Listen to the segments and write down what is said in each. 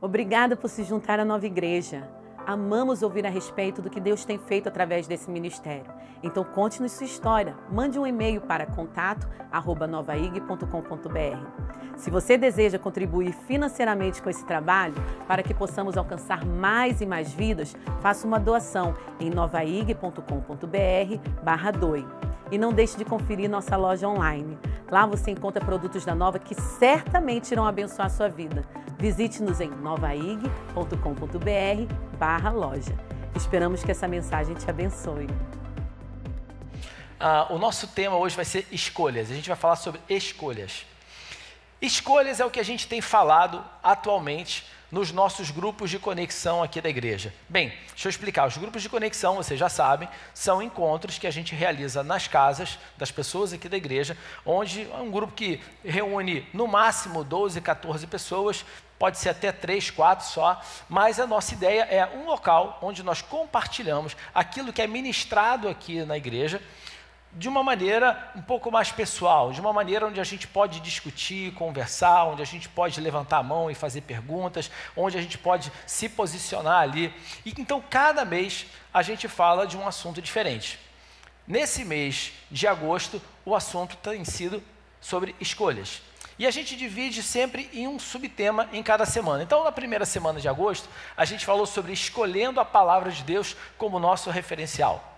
Obrigada por se juntar à nova igreja. Amamos ouvir a respeito do que Deus tem feito através desse ministério. Então conte-nos sua história. Mande um e-mail para contato@novaig.com.br. Se você deseja contribuir financeiramente com esse trabalho, para que possamos alcançar mais e mais vidas, faça uma doação em novaig.com.br/doe. E não deixe de conferir nossa loja online. Lá você encontra produtos da Nova que certamente irão abençoar a sua vida. Visite-nos em novaig.com.br/loja. Esperamos que essa mensagem te abençoe. O nosso tema hoje vai ser escolhas. A gente vai falar sobre escolhas. Escolhas é o que a gente tem falado atualmente nos nossos grupos de conexão aqui da igreja. Bem, deixa eu explicar. Os grupos de conexão, vocês já sabem, são encontros que a gente realiza nas casas das pessoas aqui da igreja, onde é um grupo que reúne no máximo 12, 14 pessoas, pode ser até 3, 4 só, mas a nossa ideia é um local onde nós compartilhamos aquilo que é ministrado aqui na igreja, de uma maneira um pouco mais pessoal, de uma maneira onde a gente pode discutir, conversar, onde a gente pode levantar a mão e fazer perguntas, onde a gente pode se posicionar ali. E então, cada mês, a gente fala de um assunto diferente. Nesse mês de agosto, o assunto tem sido sobre escolhas. E a gente divide sempre em um subtema em cada semana. Então, na primeira semana de agosto, a gente falou sobre escolhendo a palavra de Deus como nosso referencial.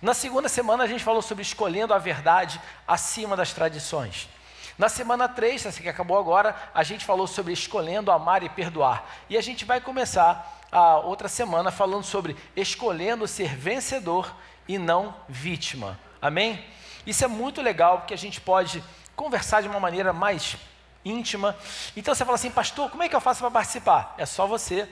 Na segunda semana, a gente falou sobre escolhendo a verdade acima das tradições. Na semana 3, essa que acabou agora, a gente falou sobre escolhendo amar e perdoar. E a gente vai começar a outra semana falando sobre escolhendo ser vencedor e não vítima. Amém? Isso é muito legal, porque a gente pode conversar de uma maneira mais íntima. Então você fala assim, pastor, como é que eu faço para participar? É só você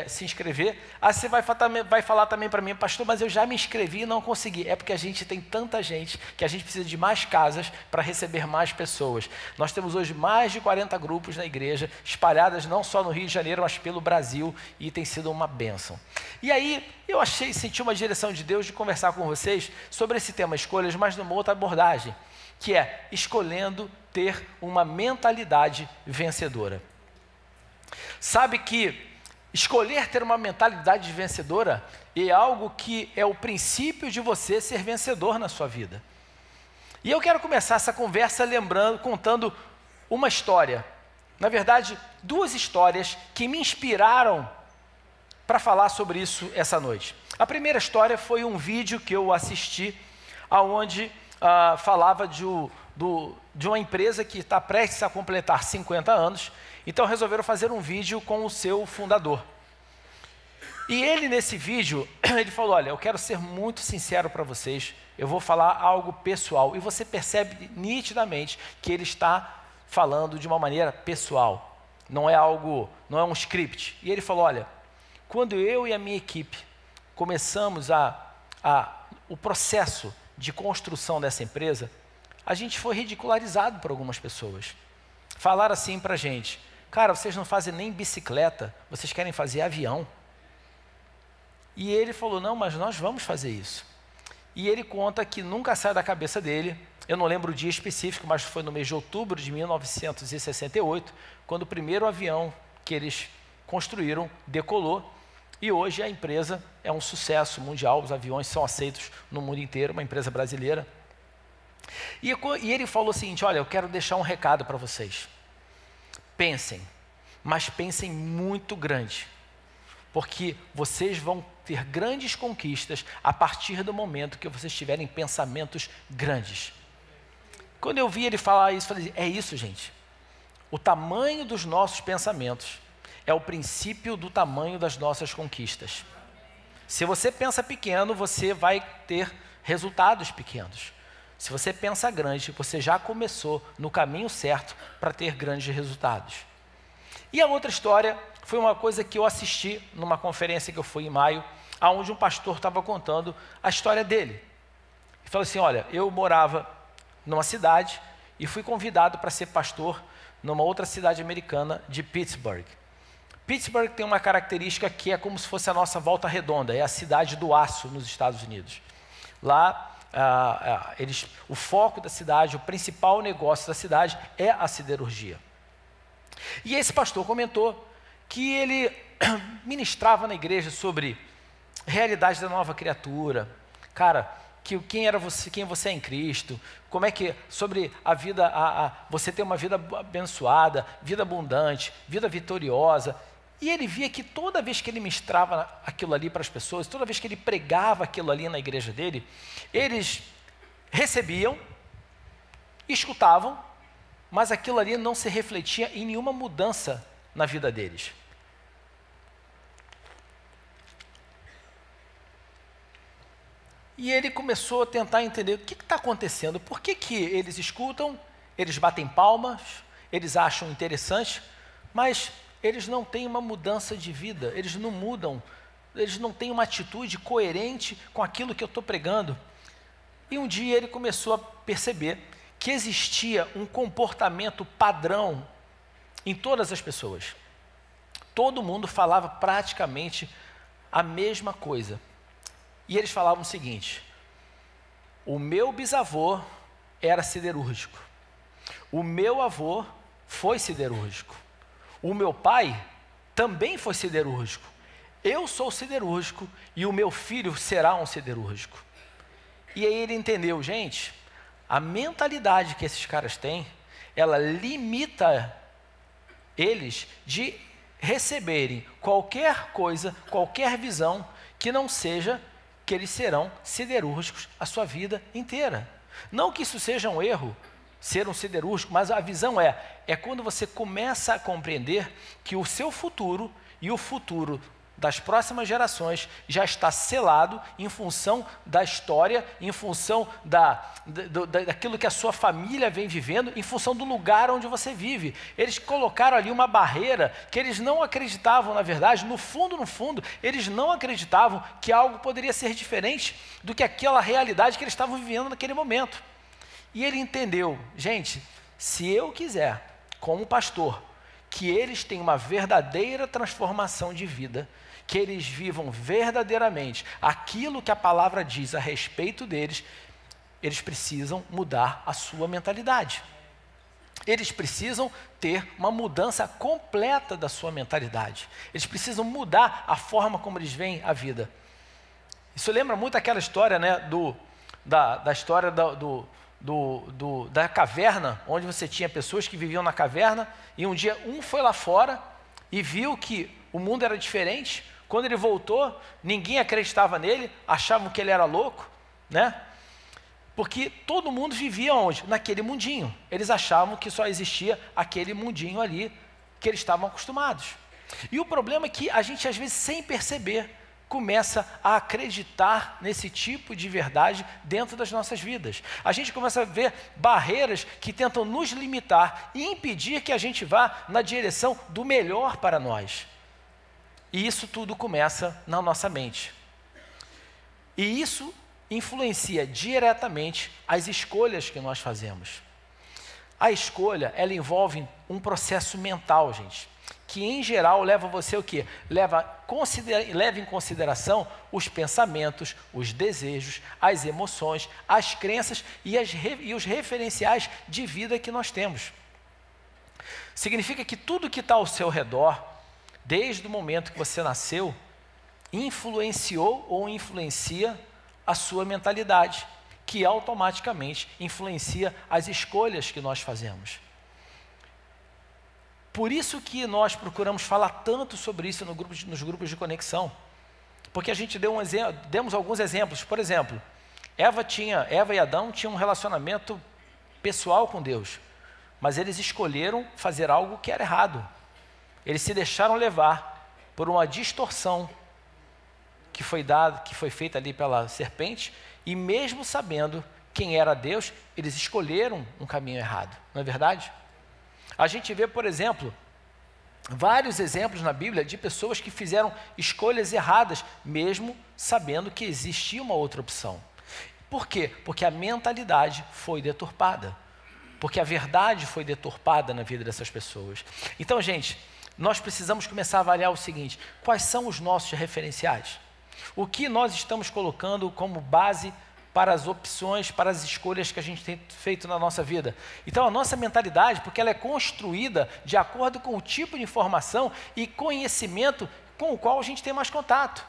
se inscrever. Aí você vai falar também para mim, pastor, mas eu já me inscrevi e não consegui. É porque a gente tem tanta gente que a gente precisa de mais casas para receber mais pessoas. Nós temos hoje mais de 40 grupos na igreja, espalhadas não só no Rio de Janeiro, mas pelo Brasil, e tem sido uma bênção. E aí eu senti uma direção de Deus de conversar com vocês sobre esse tema escolhas, mas numa outra abordagem, que é escolhendo ter uma mentalidade vencedora. Sabe que escolher ter uma mentalidade vencedora é algo que é o princípio de você ser vencedor na sua vida. E eu quero começar essa conversa contando uma história. Na verdade, 2 histórias que me inspiraram para falar sobre isso essa noite. A primeira história foi um vídeo que eu assisti, onde falava de uma empresa que está prestes a completar 50 anos, então resolveram fazer um vídeo com o seu fundador. E ele, nesse vídeo, ele falou, olha, eu quero ser muito sincero para vocês, eu vou falar algo pessoal. E você percebe nitidamente que ele está falando de uma maneira pessoal, não é um script. E ele falou, olha, quando eu e a minha equipe começamos o processo de construção dessa empresa, a gente foi ridicularizado por algumas pessoas. Falaram assim para a gente, cara, vocês não fazem nem bicicleta, vocês querem fazer avião. E ele falou, não, mas nós vamos fazer isso. E ele conta que nunca sai da cabeça dele, eu não lembro o dia específico, mas foi no mês de outubro de 1968, quando o primeiro avião que eles construíram decolou, e hoje a empresa é um sucesso mundial, os aviões são aceitos no mundo inteiro, uma empresa brasileira. E ele falou o seguinte, olha, eu quero deixar um recado para vocês. Pensem, mas pensem muito grande, porque vocês vão ter grandes conquistas a partir do momento que vocês tiverem pensamentos grandes. Quando eu vi ele falar isso, eu falei, é isso, gente. O tamanho dos nossos pensamentos é o princípio do tamanho das nossas conquistas. Se você pensa pequeno, você vai ter resultados pequenos. Se você pensa grande, você já começou no caminho certo para ter grandes resultados. E a outra história foi uma coisa que eu assisti numa conferência que eu fui em maio, onde um pastor estava contando a história dele. Ele falou assim, olha, eu morava numa cidade e fui convidado para ser pastor numa outra cidade americana de Pittsburgh. Pittsburgh tem uma característica que é como se fosse a nossa Volta Redonda, é a cidade do aço nos Estados Unidos. Lá, o foco da cidade, o principal negócio da cidade é a siderurgia. E esse pastor comentou que ele ministrava na igreja sobre realidade da nova criatura, cara, que quem você é em Cristo, como é que, sobre a vida, você ter uma vida abençoada, vida abundante, vida vitoriosa. E ele via que toda vez que ele ministrava aquilo ali para as pessoas, toda vez que ele pregava aquilo ali na igreja dele, eles recebiam, escutavam, mas aquilo ali não se refletia em nenhuma mudança na vida deles. E ele começou a tentar entender o que está acontecendo, por que eles escutam, eles batem palmas, eles acham interessante, mas eles não têm uma mudança de vida, eles não mudam, eles não têm uma atitude coerente com aquilo que eu estou pregando. E um dia ele começou a perceber que existia um comportamento padrão em todas as pessoas. Todo mundo falava praticamente a mesma coisa. E eles falavam o seguinte: o meu bisavô era siderúrgico, o meu avô foi siderúrgico, o meu pai também foi siderúrgico, eu sou siderúrgico e o meu filho será um siderúrgico. E aí ele entendeu, gente, a mentalidade que esses caras têm, ela limita eles de receberem qualquer coisa, qualquer visão que não seja que eles serão siderúrgicos a sua vida inteira. Não que isso seja um erro, ser um siderúrgico, mas a visão é quando você começa a compreender que o seu futuro e o futuro das próximas gerações já está selado em função da história, em função daquilo que a sua família vem vivendo, em função do lugar onde você vive. Eles colocaram ali uma barreira que eles não acreditavam, na verdade, no fundo, eles não acreditavam que algo poderia ser diferente do que aquela realidade que eles estavam vivendo naquele momento. E ele entendeu, gente, se eu quiser, como pastor, que eles tenham uma verdadeira transformação de vida, que eles vivam verdadeiramente aquilo que a palavra diz a respeito deles, eles precisam mudar a sua mentalidade. Eles precisam ter uma mudança completa da sua mentalidade. Eles precisam mudar a forma como eles veem a vida. Isso lembra muito aquela história, né, da história da caverna, onde você tinha pessoas que viviam na caverna, e um dia um foi lá fora e viu que o mundo era diferente. Quando ele voltou, ninguém acreditava nele, achavam que ele era louco, né? Porque todo mundo vivia onde? Naquele mundinho. Eles achavam que só existia aquele mundinho ali que eles estavam acostumados. E o problema é que a gente, às vezes, sem perceber, começa a acreditar nesse tipo de verdade dentro das nossas vidas. A gente começa a ver barreiras que tentam nos limitar e impedir que a gente vá na direção do melhor para nós. E isso tudo começa na nossa mente. E isso influencia diretamente as escolhas que nós fazemos. A escolha, ela envolve um processo mental, gente, que em geral leva você o quê? Leva em consideração os pensamentos, os desejos, as emoções, as crenças e os referenciais de vida que nós temos. Significa que tudo que está ao seu redor, desde o momento que você nasceu, influenciou ou influencia a sua mentalidade, que automaticamente influencia as escolhas que nós fazemos. Por isso que nós procuramos falar tanto sobre isso nos grupos de conexão, porque a gente demos alguns exemplos. Por exemplo, Eva e Adão tinham um relacionamento pessoal com Deus, mas eles escolheram fazer algo que era errado. Eles se deixaram levar por uma distorção que foi feita ali pela serpente, e mesmo sabendo quem era Deus, eles escolheram um caminho errado, não é verdade? A gente vê, por exemplo, vários exemplos na Bíblia de pessoas que fizeram escolhas erradas, mesmo sabendo que existia uma outra opção. Por quê? Porque a mentalidade foi deturpada, porque a verdade foi deturpada na vida dessas pessoas. Então, gente, nós precisamos começar a avaliar o seguinte: quais são os nossos referenciais? O que nós estamos colocando como base para as opções, para as escolhas que a gente tem feito na nossa vida. Então a nossa mentalidade, porque ela é construída de acordo com o tipo de informação e conhecimento com o qual a gente tem mais contato.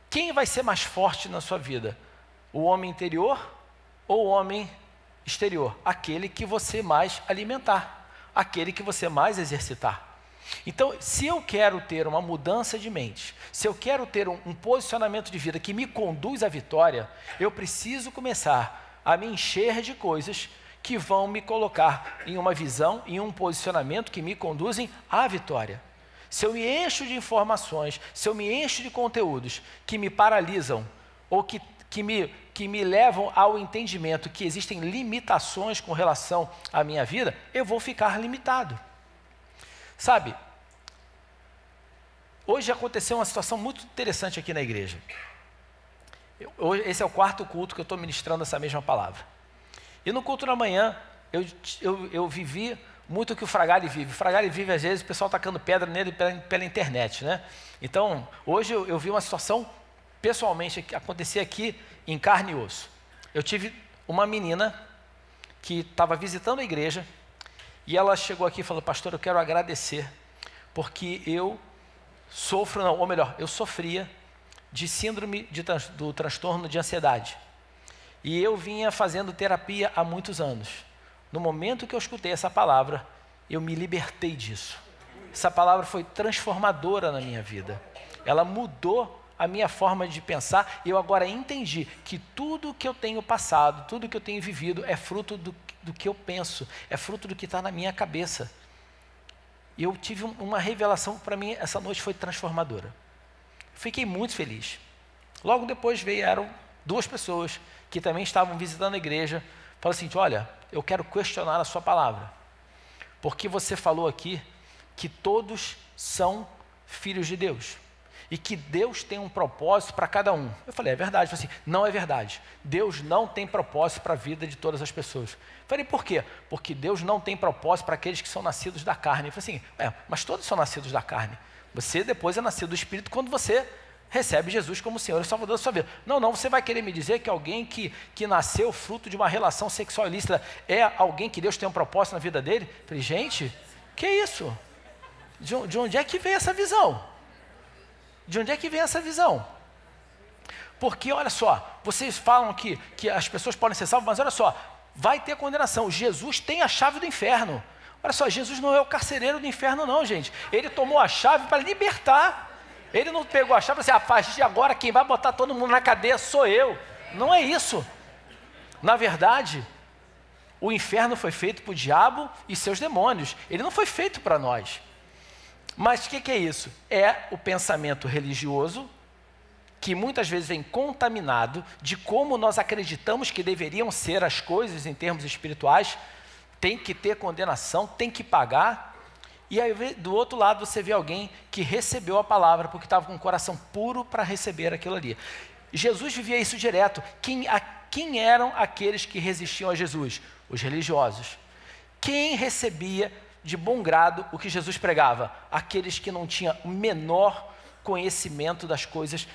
Quem vai ser mais forte na sua vida? O homem interior ou o homem exterior? Aquele que você mais alimentar, aquele que você mais exercitar. Então, se eu quero ter uma mudança de mente, se eu quero ter um posicionamento de vida que me conduz à vitória, eu preciso começar a me encher de coisas que vão me colocar em uma visão, em um posicionamento que me conduzem à vitória. Se eu me encho de informações, se eu me encho de conteúdos que me paralisam ou que me levam ao entendimento que existem limitações com relação à minha vida, eu vou ficar limitado. Sabe, hoje aconteceu uma situação muito interessante aqui na igreja. Esse é o 4º culto que eu estou ministrando essa mesma palavra. E no culto da manhã, eu vivi muito o que o Fragale vive. O Fragale vive, às vezes, o pessoal tacando pedra nele pela internet, né? Então, hoje eu vi uma situação, pessoalmente, que acontecia aqui em carne e osso. Eu tive uma menina que estava visitando a igreja, e ela chegou aqui e falou: pastor, eu quero agradecer, porque eu sofria de síndrome do transtorno de ansiedade. E eu vinha fazendo terapia há muitos anos. No momento que eu escutei essa palavra, eu me libertei disso. Essa palavra foi transformadora na minha vida. Ela mudou a minha forma de pensar, e eu agora entendi que tudo que eu tenho passado, tudo que eu tenho vivido é fruto do que eu penso, é fruto do que está na minha cabeça. E eu tive uma revelação que para mim essa noite foi transformadora. Fiquei muito feliz. Logo depois vieram 2 pessoas que também estavam visitando a igreja, falaram assim: olha, eu quero questionar a sua palavra, porque você falou aqui que todos são filhos de Deus, e que Deus tem um propósito para cada um. Eu falei: é verdade. Eu falei assim: não é verdade. Deus não tem propósito para a vida de todas as pessoas. Eu falei: por quê? Porque Deus não tem propósito para aqueles que são nascidos da carne. Eu falei assim: mas todos são nascidos da carne. Você depois é nascido do Espírito quando você recebe Jesus como Senhor e Salvador da sua vida. Não, você vai querer me dizer que alguém que nasceu fruto de uma relação sexual ilícita é alguém que Deus tem um propósito na vida dele? Eu falei: gente, que isso? De onde é que vem essa visão? De onde é que vem essa visão? Porque, olha só, vocês falam que as pessoas podem ser salvas, mas olha só, vai ter condenação. Jesus tem a chave do inferno. Olha só, Jesus não é o carcereiro do inferno não, gente. Ele tomou a chave para libertar. Ele não pegou a chave e falou assim: a partir de agora quem vai botar todo mundo na cadeia sou eu. Não é isso. Na verdade, o inferno foi feito para o diabo e seus demônios. Ele não foi feito para nós. Mas o que é isso? É o pensamento religioso que muitas vezes vem contaminado de como nós acreditamos que deveriam ser as coisas em termos espirituais. Tem que ter condenação, tem que pagar. E aí do outro lado você vê alguém que recebeu a palavra porque estava com o coração puro para receber aquilo ali. Jesus vivia isso direto. Quem eram aqueles que resistiam a Jesus? Os religiosos. Quem recebia de bom grado o que Jesus pregava? Aqueles que não tinham o menor conhecimento das coisas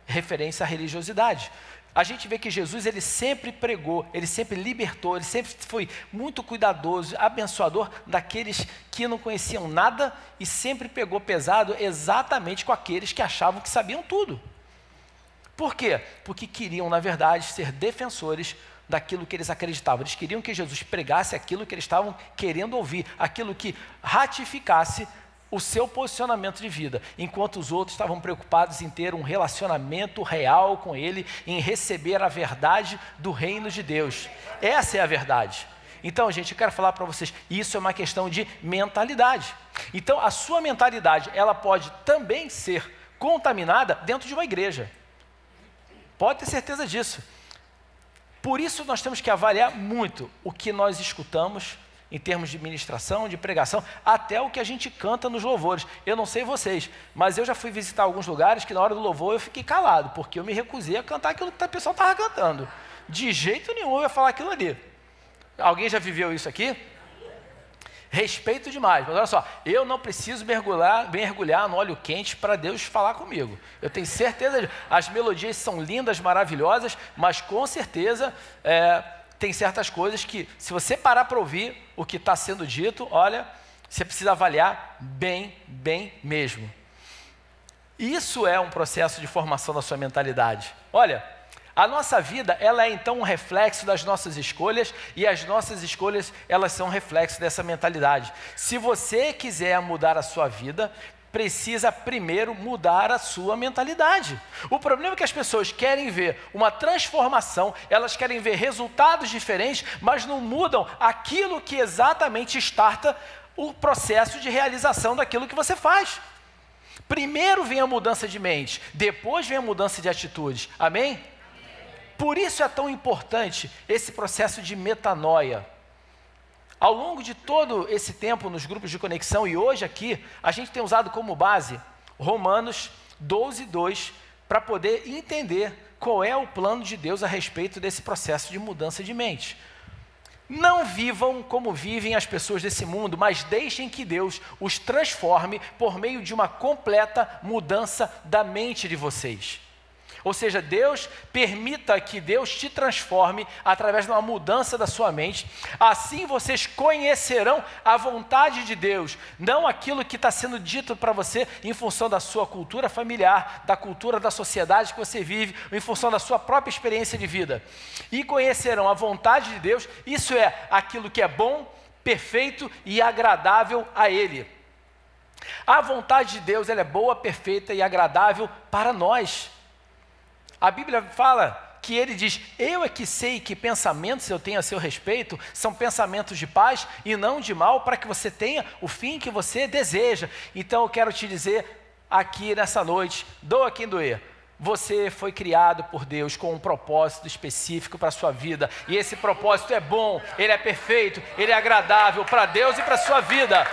referência à religiosidade. A gente vê que Jesus, ele sempre pregou, ele sempre libertou, ele sempre foi muito cuidadoso, abençoador daqueles que não conheciam nada e sempre pegou pesado exatamente com aqueles que achavam que sabiam tudo. Por quê? Porque queriam, na verdade, ser defensores daquilo que eles acreditavam. Eles queriam que Jesus pregasse aquilo que eles estavam querendo ouvir, aquilo que ratificasse o seu posicionamento de vida, enquanto os outros estavam preocupados em ter um relacionamento real com Ele, em receber a verdade do reino de Deus. Essa é a verdade. Então, gente, eu quero falar para vocês, isso é uma questão de mentalidade. Então, a sua mentalidade, ela pode também ser contaminada dentro de uma igreja. Pode ter certeza disso. Por isso, nós temos que avaliar muito o que nós escutamos, em termos de ministração, de pregação, até o que a gente canta nos louvores. Eu não sei vocês, mas eu já fui visitar alguns lugares que na hora do louvor eu fiquei calado, porque eu me recusei a cantar aquilo que o pessoal estava cantando. De jeito nenhum eu ia falar aquilo ali. Alguém já viveu isso aqui? Respeito demais, mas olha só, eu não preciso mergulhar no óleo quente para Deus falar comigo. Eu tenho certeza, as melodias são lindas, maravilhosas, mas com certeza tem certas coisas que, se você parar para ouvir o que está sendo dito, olha, você precisa avaliar bem mesmo. Isso é um processo de formação da sua mentalidade. Olha, a nossa vida, ela é então um reflexo das nossas escolhas, e as nossas escolhas, elas são um reflexo dessa mentalidade. Se você quiser mudar a sua vida, precisa primeiro mudar a sua mentalidade. O problema é que as pessoas querem ver uma transformação, elas querem ver resultados diferentes, mas não mudam aquilo que exatamente starta o processo de realização daquilo que você faz. Primeiro vem a mudança de mente, depois vem a mudança de atitudes. Amém? Por isso é tão importante esse processo de metanoia. Ao longo de todo esse tempo nos grupos de conexão e hoje aqui, a gente tem usado como base Romanos 12:2 para poder entender qual é o plano de Deus a respeito desse processo de mudança de mente. Não vivam como vivem as pessoas desse mundo, mas deixem que Deus os transforme por meio de uma completa mudança da mente de vocês. Ou seja, Deus permita que Deus te transforme através de uma mudança da sua mente. Assim vocês conhecerão a vontade de Deus, não aquilo que está sendo dito para você em função da sua cultura familiar, da cultura da sociedade que você vive, ou em função da sua própria experiência de vida. E conhecerão a vontade de Deus, isso é aquilo que é bom, perfeito e agradável a Ele. A vontade de Deus, ela é boa, perfeita e agradável para nós. A Bíblia fala que ele diz, eu é que sei que pensamentos eu tenho a seu respeito, são pensamentos de paz e não de mal, para que você tenha o fim que você deseja. Então eu quero te dizer aqui nessa noite, doa quem doer, você foi criado por Deus com um propósito específico para a sua vida, e esse propósito é bom, ele é perfeito, ele é agradável para Deus e para a sua vida.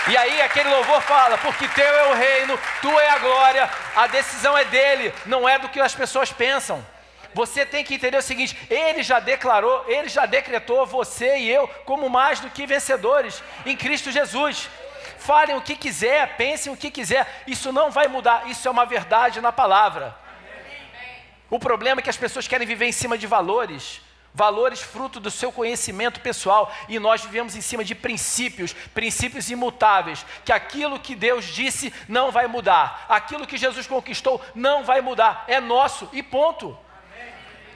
E aí aquele louvor fala, porque teu é o reino, tua é a glória, a decisão é dele, não é do que as pessoas pensam. Você tem que entender o seguinte, ele já declarou, ele já decretou você e eu como mais do que vencedores em Cristo Jesus. Falem o que quiser, pensem o que quiser, isso não vai mudar, isso é uma verdade na palavra. O problema é que as pessoas querem viver em cima de valores fruto do seu conhecimento pessoal, e nós vivemos em cima de princípios imutáveis, que aquilo que Deus disse não vai mudar, aquilo que Jesus conquistou não vai mudar, é nosso e ponto.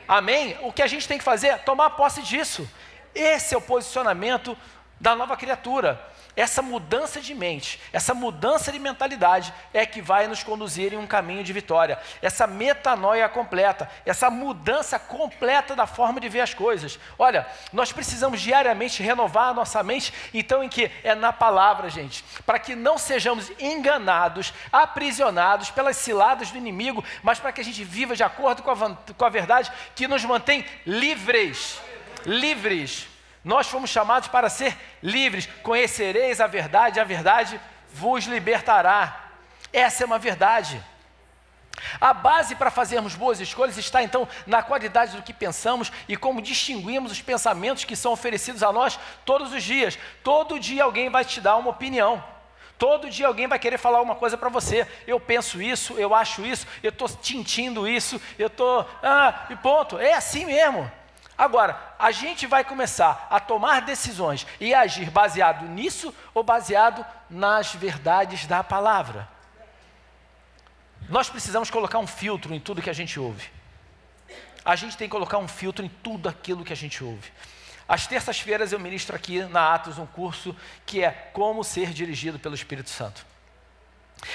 Amém? O que a gente tem que fazer é tomar posse disso. Esse é o posicionamento da nova criatura. Essa mudança de mente, essa mudança de mentalidade é que vai nos conduzir em um caminho de vitória. Essa metanoia completa, essa mudança completa da forma de ver as coisas. Olha, nós precisamos diariamente renovar a nossa mente, então em que? É na palavra, gente, para que não sejamos enganados, aprisionados pelas ciladas do inimigo, mas para que a gente viva de acordo com a verdade que nos mantém livres. Nós fomos chamados para ser livres. Conhecereis a verdade vos libertará. Essa é uma verdade. A base para fazermos boas escolhas está então na qualidade do que pensamos e como distinguimos os pensamentos que são oferecidos a nós todos os dias. Todo dia alguém vai te dar uma opinião. Todo dia alguém vai querer falar uma coisa para você. Eu penso isso, eu acho isso, eu estou sentindo isso, e ponto. É assim mesmo. Agora, a gente vai começar a tomar decisões e agir baseado nisso ou baseado nas verdades da palavra. Nós precisamos colocar um filtro em tudo que a gente ouve. A gente tem que colocar um filtro em tudo aquilo que a gente ouve. Às terças-feiras eu ministro aqui na Atos um curso que é Como Ser Dirigido pelo Espírito Santo.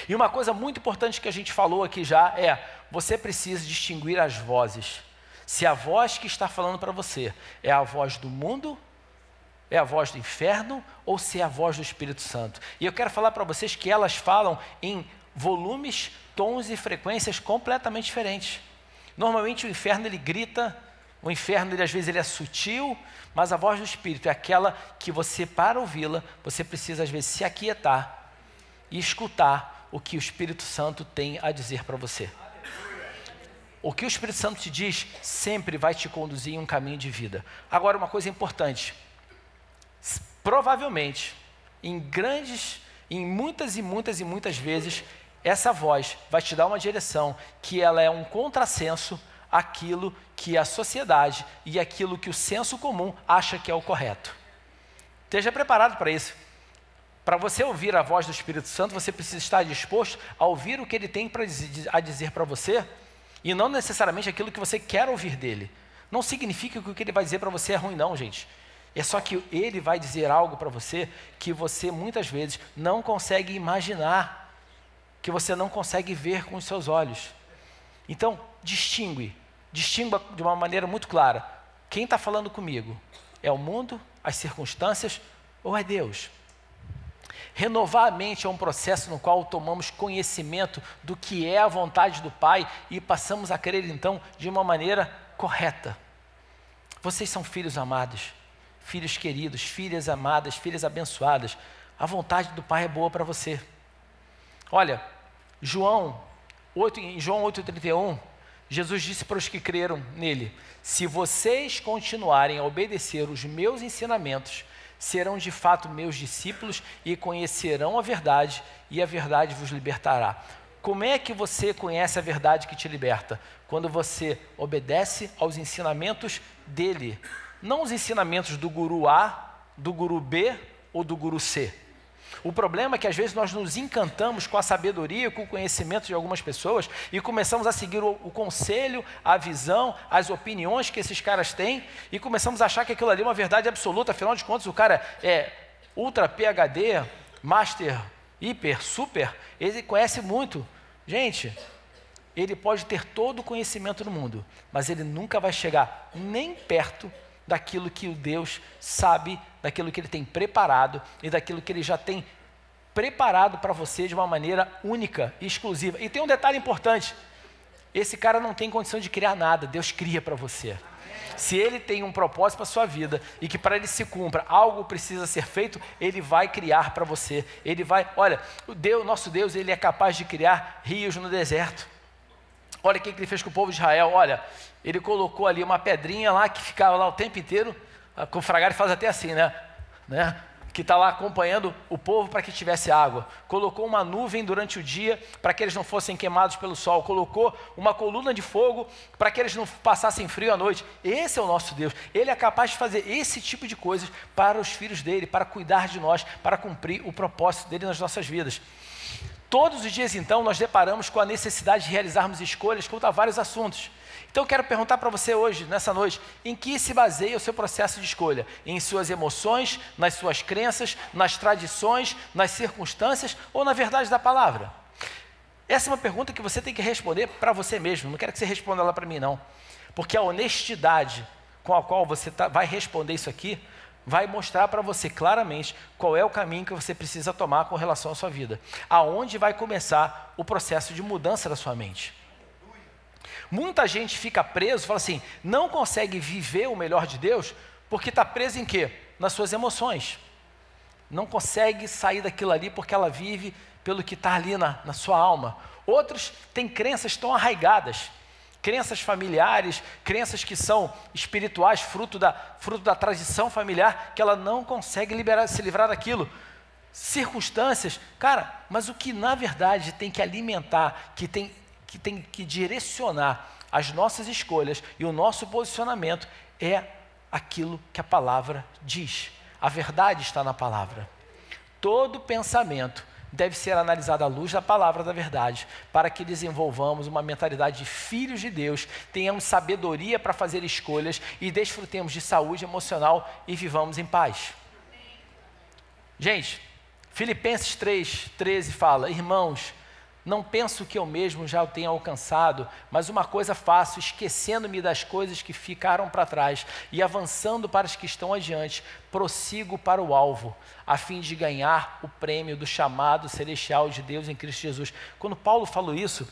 E uma coisa muito importante que a gente falou aqui já é, você precisa distinguir as vozes. Se a voz que está falando para você é a voz do mundo, é a voz do inferno, ou se é a voz do Espírito Santo. E eu quero falar para vocês que elas falam em volumes, tons e frequências completamente diferentes. Normalmente o inferno ele grita, o inferno às vezes ele é sutil, mas a voz do Espírito é aquela que você, para ouvi-la, você precisa às vezes se aquietar e escutar o que o Espírito Santo tem a dizer para você. O que o Espírito Santo te diz sempre vai te conduzir em um caminho de vida. Agora, uma coisa importante. Provavelmente, muitas vezes, essa voz vai te dar uma direção que ela é um contrassenso àquilo que a sociedade e aquilo que o senso comum acha que é o correto. Esteja preparado para isso. Para você ouvir a voz do Espírito Santo, você precisa estar disposto a ouvir o que ele tem a dizer para você, e não necessariamente aquilo que você quer ouvir dele. Não significa que o que ele vai dizer para você é ruim, não, gente. É só que ele vai dizer algo para você que você muitas vezes não consegue imaginar, que você não consegue ver com os seus olhos. Então, distingua de uma maneira muito clara. Quem está falando comigo? É o mundo, as circunstâncias ou é Deus? Renovar a mente é um processo no qual tomamos conhecimento do que é a vontade do Pai e passamos a crer então de uma maneira correta. Vocês são filhos amados, filhos queridos, filhas amadas, filhas abençoadas. A vontade do Pai é boa para você. Olha, em João 8,31, Jesus disse para os que creram nele: se vocês continuarem a obedecer os meus ensinamentos, serão de fato meus discípulos e conhecerão a verdade, e a verdade vos libertará. Como é que você conhece a verdade que te liberta? Quando você obedece aos ensinamentos dele, não os ensinamentos do guru A, do guru B ou do guru C. O problema é que às vezes nós nos encantamos com a sabedoria, com o conhecimento de algumas pessoas e começamos a seguir o conselho, a visão, as opiniões que esses caras têm e começamos a achar que aquilo ali é uma verdade absoluta. Afinal de contas, o cara é ultra PhD, master, hiper, super, ele conhece muito. Gente, ele pode ter todo o conhecimento do mundo, mas ele nunca vai chegar nem perto daquilo que o Deus sabe, daquilo que ele tem preparado e daquilo que ele já tem preparado para você de uma maneira única e exclusiva. E tem um detalhe importante: esse cara não tem condição de criar nada, Deus cria para você. Se ele tem um propósito para a sua vida e que para ele se cumpra, algo precisa ser feito, ele vai criar para você. Ele vai, olha, nosso Deus, ele é capaz de criar rios no deserto. Olha o que ele fez com o povo de Israel. Olha, ele colocou ali uma pedrinha lá que ficava lá o tempo inteiro. Com o Fragari faz até assim, né? Que está lá acompanhando o povo para que tivesse água. Colocou uma nuvem durante o dia para que eles não fossem queimados pelo sol. Colocou uma coluna de fogo para que eles não passassem frio à noite. Esse é o nosso Deus. Ele é capaz de fazer esse tipo de coisas para os filhos dele, para cuidar de nós, para cumprir o propósito dele nas nossas vidas. Todos os dias, então, nós deparamos com a necessidade de realizarmos escolhas quanto a vários assuntos. Então, eu quero perguntar para você hoje, nessa noite, em que se baseia o seu processo de escolha? Em suas emoções, nas suas crenças, nas tradições, nas circunstâncias ou na verdade da palavra? Essa é uma pergunta que você tem que responder para você mesmo. Não quero que você responda ela para mim, não. Porque a honestidade com a qual você vai responder isso aqui vai mostrar para você claramente qual é o caminho que você precisa tomar com relação à sua vida. Aonde vai começar o processo de mudança da sua mente. Muita gente fica preso, fala assim, não consegue viver o melhor de Deus porque está preso em quê? Nas suas emoções. Não consegue sair daquilo ali porque ela vive pelo que está ali na sua alma. Outros têm crenças tão arraigadas, crenças familiares, crenças que são espirituais, fruto da tradição familiar, que ela não consegue se livrar daquilo. Circunstâncias, cara, mas o que na verdade tem que alimentar, que tem que direcionar as nossas escolhas e o nosso posicionamento é aquilo que a palavra diz. A verdade está na palavra. Todo pensamento deve ser analisado à luz da palavra da verdade, para que desenvolvamos uma mentalidade de filhos de Deus, tenhamos sabedoria para fazer escolhas e desfrutemos de saúde emocional e vivamos em paz. Gente, Filipenses 3:13 fala, irmãos, não penso que eu mesmo já o tenha alcançado, mas uma coisa faço, esquecendo-me das coisas que ficaram para trás e avançando para as que estão adiante, prossigo para o alvo, a fim de ganhar o prêmio do chamado celestial de Deus em Cristo Jesus. Quando Paulo falou isso,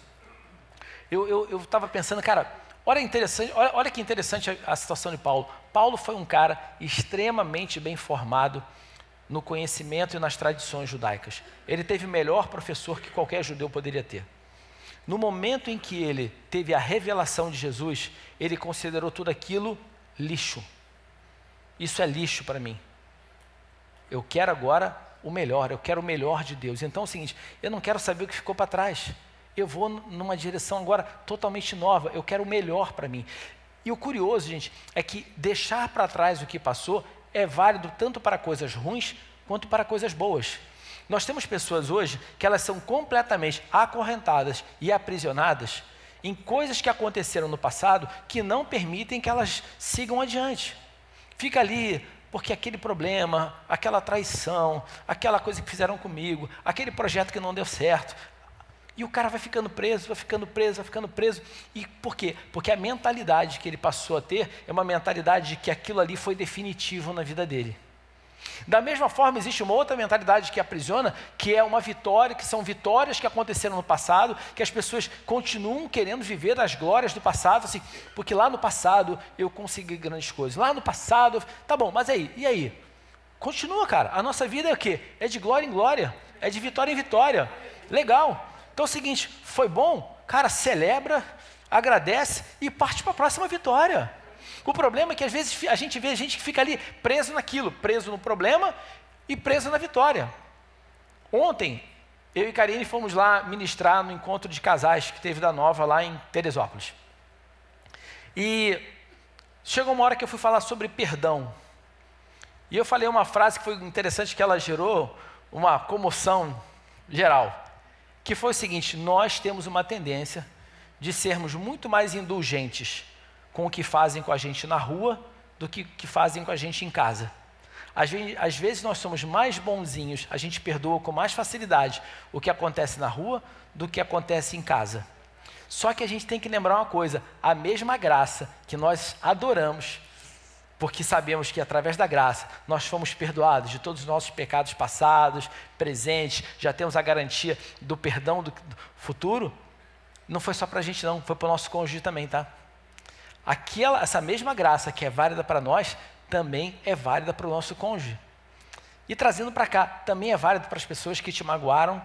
eu estava pensando, cara, olha que interessante a situação de Paulo. Paulo foi um cara extremamente bem formado no conhecimento e nas tradições judaicas. Ele teve o melhor professor que qualquer judeu poderia ter. No momento em que ele teve a revelação de Jesus, ele considerou tudo aquilo lixo. Isso é lixo para mim. eu quero agora o melhor, eu quero o melhor de Deus. Então é o seguinte, eu não quero saber o que ficou para trás. Eu vou numa direção agora totalmente nova, eu quero o melhor para mim. E o curioso, gente, é que deixar para trás o que passou é válido tanto para coisas ruins quanto para coisas boas. Nós temos pessoas hoje que elas são completamente acorrentadas e aprisionadas em coisas que aconteceram no passado que não permitem que elas sigam adiante. Fica ali porque aquele problema, aquela traição, aquela coisa que fizeram comigo, aquele projeto que não deu certo. E o cara vai ficando preso, vai ficando preso, vai ficando preso. E por quê? Porque a mentalidade que ele passou a ter é uma mentalidade de que aquilo ali foi definitivo na vida dele. Da mesma forma, existe uma outra mentalidade que aprisiona, que é uma vitória, que são vitórias que aconteceram no passado, que as pessoas continuam querendo viver as glórias do passado, assim, porque lá no passado eu consegui grandes coisas, lá no passado, tá bom, mas aí, e aí? Continua, cara, a nossa vida é o quê? É de glória em glória, é de vitória em vitória, legal. Então é o seguinte, foi bom? Cara, celebra, agradece e parte para a próxima vitória. O problema é que às vezes a gente vê gente que fica ali preso naquilo, preso no problema e preso na vitória. Ontem, eu e Karine fomos lá ministrar no encontro de casais que teve da Nova lá em Teresópolis. E chegou uma hora que eu fui falar sobre perdão. E eu falei uma frase que foi interessante, que ela gerou uma comoção geral, que foi o seguinte: nós temos uma tendência de sermos muito mais indulgentes com o que fazem com a gente na rua do que fazem com a gente em casa. Às vezes nós somos mais bonzinhos, a gente perdoa com mais facilidade o que acontece na rua do que acontece em casa. Só que a gente tem que lembrar uma coisa, a mesma graça que nós adoramos, porque sabemos que através da graça nós fomos perdoados de todos os nossos pecados passados, presentes, já temos a garantia do perdão do futuro, não foi só para a gente não, foi para o nosso cônjuge também, tá? Essa mesma graça que é válida para nós, também é válida para o nosso cônjuge. E trazendo para cá, também é válido para as pessoas que te magoaram,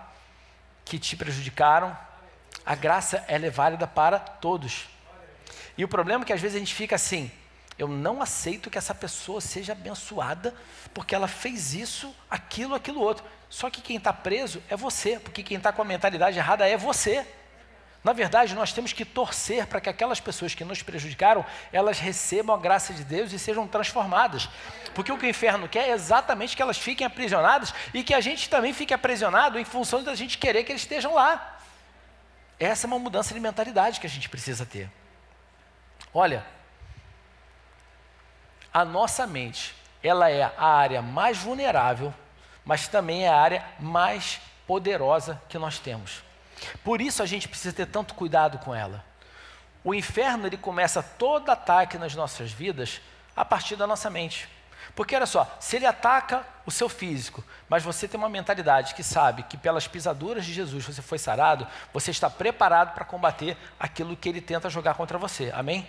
que te prejudicaram. A graça, ela é válida para todos. E o problema é que às vezes a gente fica assim, eu não aceito que essa pessoa seja abençoada, porque ela fez isso, aquilo outro. Só que quem está preso é você, porque quem está com a mentalidade errada é você. Na verdade, nós temos que torcer para que aquelas pessoas que nos prejudicaram, elas recebam a graça de Deus e sejam transformadas. Porque o que o inferno quer é exatamente que elas fiquem aprisionadas e que a gente também fique aprisionado em função da gente querer que eles estejam lá. Essa é uma mudança de mentalidade que a gente precisa ter. Olha, a nossa mente, ela é a área mais vulnerável, mas também é a área mais poderosa que nós temos. Por isso a gente precisa ter tanto cuidado com ela. O inferno, ele começa todo ataque nas nossas vidas a partir da nossa mente. Porque olha só, se ele ataca o seu físico, mas você tem uma mentalidade que sabe que pelas pisaduras de Jesus você foi sarado, você está preparado para combater aquilo que ele tenta jogar contra você. Amém?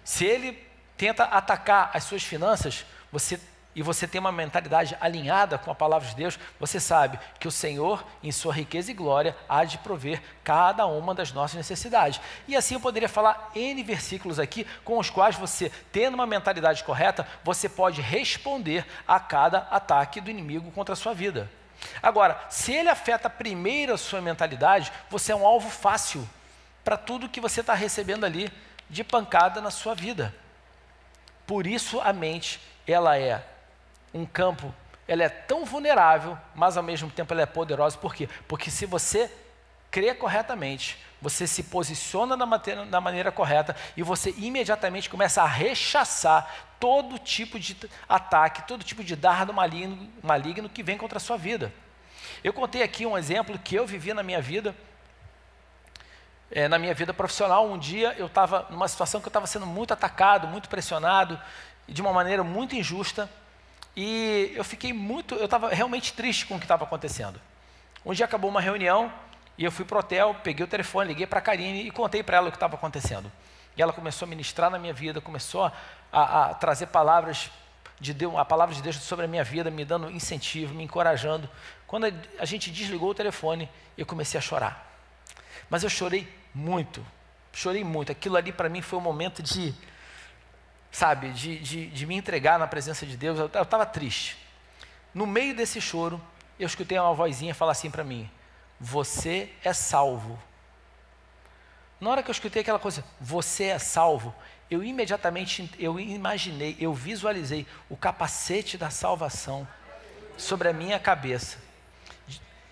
Se ele tenta atacar as suas finanças, você tem uma mentalidade alinhada com a palavra de Deus, você sabe que o Senhor, em sua riqueza e glória, há de prover cada uma das nossas necessidades. E assim eu poderia falar N versículos aqui, com os quais você, tendo uma mentalidade correta, você pode responder a cada ataque do inimigo contra a sua vida. Agora, se ele afeta primeiro a sua mentalidade, você é um alvo fácil para tudo que você está recebendo ali de pancada na sua vida. Por isso a mente, ela é um campo, ela é tão vulnerável, mas ao mesmo tempo ela é poderosa. Por quê? Porque se você crê corretamente, você se posiciona da maneira correta e você imediatamente começa a rechaçar todo tipo de ataque, todo tipo de dardo maligno que vem contra a sua vida. Eu contei aqui um exemplo que eu vivi na minha vida profissional. Um dia eu estava numa situação que eu estava sendo muito atacado, muito pressionado, de uma maneira muito injusta. E eu estava realmente triste com o que estava acontecendo. Um dia acabou uma reunião e eu fui para o hotel, peguei o telefone, liguei para a Karine e contei para ela o que estava acontecendo. E ela começou a ministrar na minha vida, começou a trazer palavras de Deus, a palavra de Deus sobre a minha vida, me dando incentivo, me encorajando. Quando a gente desligou o telefone, eu comecei a chorar. Mas eu chorei muito. Aquilo ali para mim foi um momento de me entregar na presença de Deus. Eu estava triste. no meio desse choro, eu escutei uma vozinha falar assim para mim: você é salvo. Na hora que eu escutei aquela coisa, você é salvo, eu imediatamente, eu imaginei, eu visualizei o capacete da salvação sobre a minha cabeça.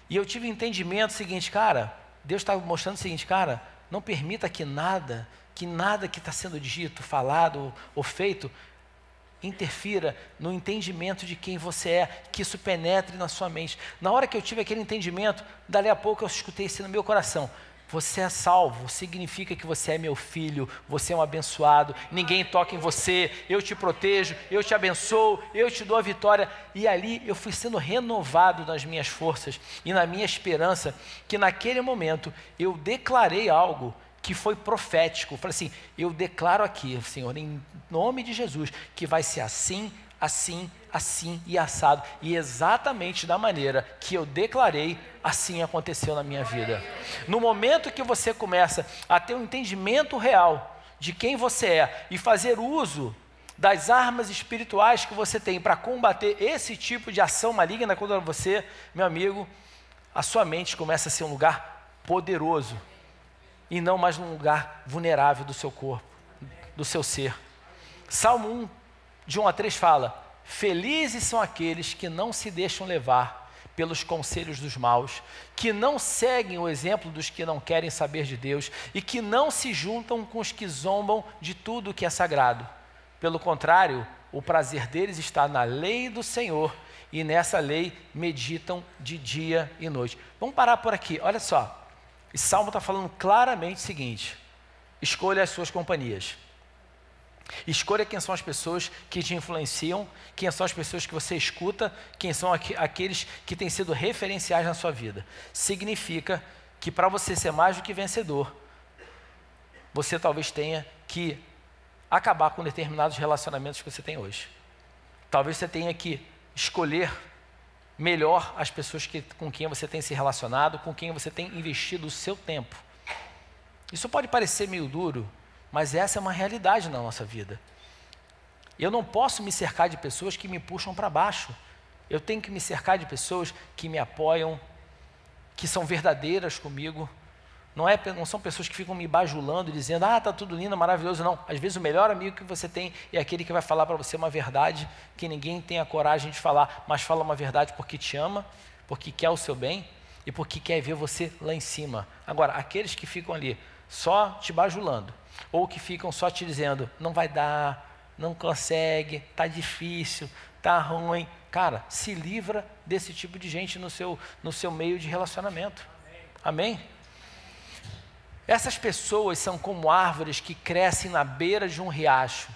E eu tive o entendimento seguinte, cara, Deus está mostrando o seguinte, cara, não permita que nada que está sendo dito, falado ou feito, interfira no entendimento de quem você é, que isso penetre na sua mente. Na hora que eu tive aquele entendimento, dali a pouco eu escutei isso no meu coração: você é salvo, significa que você é meu filho, você é um abençoado, ninguém toca em você, eu te protejo, eu te abençoo, eu te dou a vitória. E ali eu fui sendo renovado nas minhas forças e na minha esperança, que naquele momento eu declarei algo que foi profético. Eu falei assim: eu declaro aqui, Senhor, em nome de Jesus, que vai ser assim, assim, assim e assado. E exatamente da maneira que eu declarei, assim aconteceu na minha vida. No momento que você começa a ter um entendimento real de quem você é e fazer uso das armas espirituais que você tem para combater esse tipo de ação maligna contra você, meu amigo, a sua mente começa a ser um lugar poderoso e não mais um lugar vulnerável do seu corpo, do seu ser. Salmo 1, de 1 a 3 fala: felizes são aqueles que não se deixam levar pelos conselhos dos maus, que não seguem o exemplo dos que não querem saber de Deus e que não se juntam com os que zombam de tudo que é sagrado. Pelo contrário, o prazer deles está na lei do Senhor e nessa lei meditam de dia e noite. Vamos parar por aqui, olha só. Esse salmo está falando claramente o seguinte: escolha as suas companhias. Escolha quem são as pessoas que te influenciam, quem são as pessoas que você escuta, quem são aqueles que têm sido referenciais na sua vida. Significa que para você ser mais do que vencedor, você talvez tenha que acabar com determinados relacionamentos que você tem hoje. Talvez você tenha que escolher melhor as pessoas com quem você tem se relacionado, com quem você tem investido o seu tempo. Isso pode parecer meio duro, mas essa é uma realidade na nossa vida. Eu não posso me cercar de pessoas que me puxam para baixo. Eu tenho que me cercar de pessoas que me apoiam, que são verdadeiras comigo. Não são pessoas que ficam me bajulando, dizendo: ah, tá tudo lindo, maravilhoso. Não, às vezes o melhor amigo que você tem é aquele que vai falar para você uma verdade que ninguém tem a coragem de falar, mas fala uma verdade porque te ama, porque quer o seu bem e porque quer ver você lá em cima. Agora, aqueles que ficam ali só te bajulando, ou que ficam só te dizendo: não vai dar, não consegue, tá difícil, tá ruim. Cara, se livra desse tipo de gente no seu meio de relacionamento. Amém? Essas pessoas são como árvores que crescem na beira de um riacho.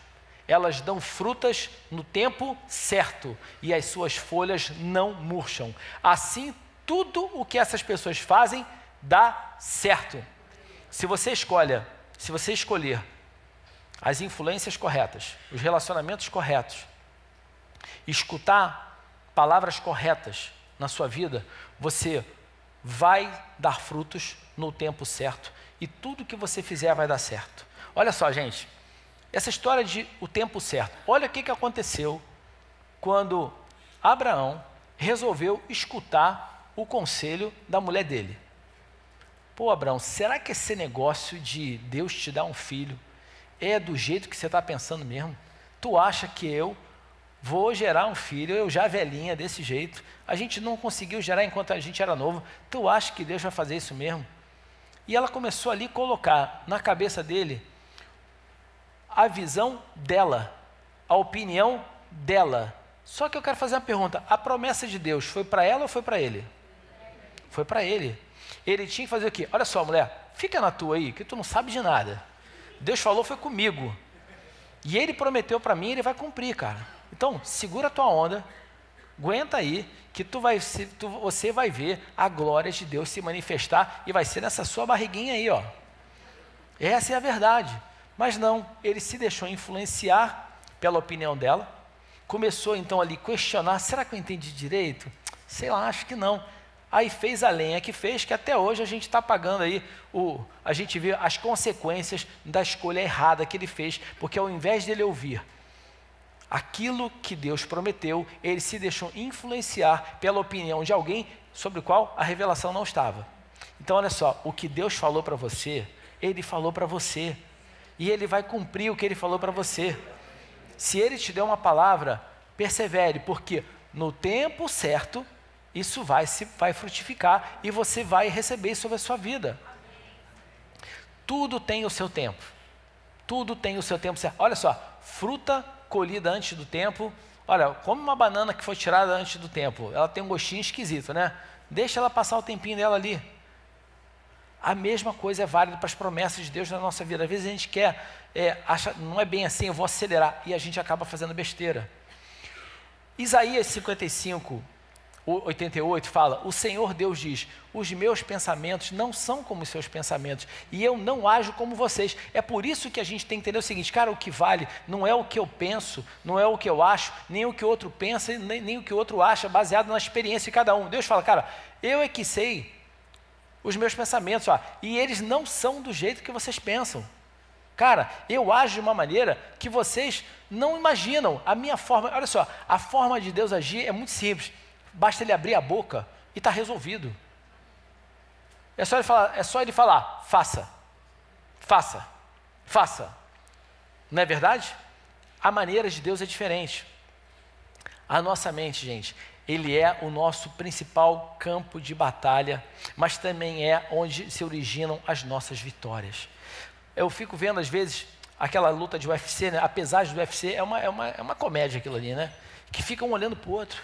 Elas dão frutas no tempo certo e as suas folhas não murcham. Assim, tudo o que essas pessoas fazem dá certo. Se você escolher as influências corretas, os relacionamentos corretos, escutar palavras corretas na sua vida, você vai dar frutos no tempo certo e tudo que você fizer vai dar certo. Olha só, gente, essa história de o tempo certo. Olha o que aconteceu quando Abraão resolveu escutar o conselho da mulher dele. Pô, Abraão, será que esse negócio de Deus te dar um filho é do jeito que você está pensando mesmo? Tu acha que eu vou gerar um filho, eu já velhinha desse jeito, a gente não conseguiu gerar enquanto a gente era novo, tu acha que Deus vai fazer isso mesmo? E ela começou ali a colocar na cabeça dele a visão dela, a opinião dela. Só que eu quero fazer uma pergunta: a promessa de Deus foi para ela ou foi para ele? Foi para ele. Ele tinha que fazer o quê? Olha só, mulher, fica na tua aí, que tu não sabe de nada. Deus falou, foi comigo. E ele prometeu para mim, ele vai cumprir, cara. Então, segura a tua onda, aguenta aí, que você vai ver a glória de Deus se manifestar e vai ser nessa sua barriguinha aí, ó. Essa é a verdade. Mas não, ele se deixou influenciar pela opinião dela, começou então ali a questionar: será que eu entendi direito? Sei lá, acho que não. Aí fez a lenha que fez, que até hoje a gente está pagando aí, a gente vê as consequências da escolha errada que ele fez, porque ao invés dele ouvir aquilo que Deus prometeu, ele se deixou influenciar pela opinião de alguém sobre o qual a revelação não estava. Então olha só, o que Deus falou para você, ele falou para você. E ele vai cumprir o que ele falou para você. Se ele te deu uma palavra, persevere, porque no tempo certo, isso vai frutificar e você vai receber isso sobre a sua vida. Tudo tem o seu tempo. Tudo tem o seu tempo certo. Olha só, fruta colhida antes do tempo. Olha, come uma banana que foi tirada antes do tempo. Ela tem um gostinho esquisito, né? Deixa ela passar o tempinho dela ali. A mesma coisa é válida para as promessas de Deus na nossa vida. Às vezes a gente quer, acha, não é bem assim, eu vou acelerar, e a gente acaba fazendo besteira. Isaías 55, 88 fala, o Senhor Deus diz, os meus pensamentos não são como os seus pensamentos, e eu não ajo como vocês. É por isso que a gente tem que entender o seguinte, cara, o que vale não é o que eu penso, não é o que eu acho, nem o que o outro pensa, nem o que o outro acha, baseado na experiência de cada um. Deus fala, cara, eu é que sei os meus pensamentos, e eles não são do jeito que vocês pensam. Cara, eu ajo de uma maneira que vocês não imaginam. A minha forma, olha só, a forma de Deus agir é muito simples. Basta ele abrir a boca e está resolvido. É só ele falar, faça, faça, faça. Não é verdade? A maneira de Deus é diferente. A nossa mente, gente, ele é o nosso principal campo de batalha, mas também é onde se originam as nossas vitórias. Eu fico vendo às vezes aquela luta de UFC, né? Apesar do UFC, é uma comédia aquilo ali, né? Que fica um olhando para o outro.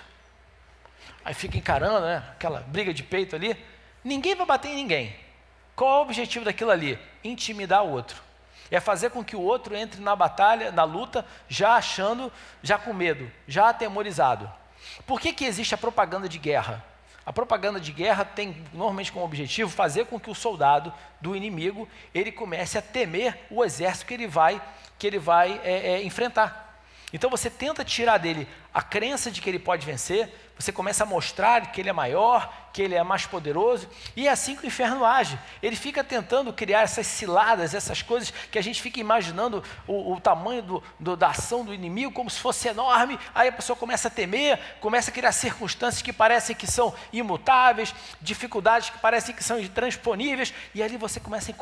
Aí fica encarando, né? Aquela briga de peito ali. Ninguém vai bater em ninguém. Qual é o objetivo daquilo ali? Intimidar o outro. É fazer com que o outro entre na batalha, na luta, já achando, já com medo, já atemorizado. Por que existe a propaganda de guerra? A propaganda de guerra tem normalmente como objetivo fazer com que o soldado do inimigo ele comece a temer o exército que ele vai enfrentar. Então você tenta tirar dele a crença de que ele pode vencer, você começa a mostrar que ele é maior, que ele é mais poderoso, e é assim que o inferno age. Ele fica tentando criar essas ciladas, essas coisas que a gente fica imaginando o tamanho da ação do inimigo como se fosse enorme, aí a pessoa começa a temer, começa a criar circunstâncias que parecem que são imutáveis, dificuldades que parecem que são intransponíveis, e ali você começa a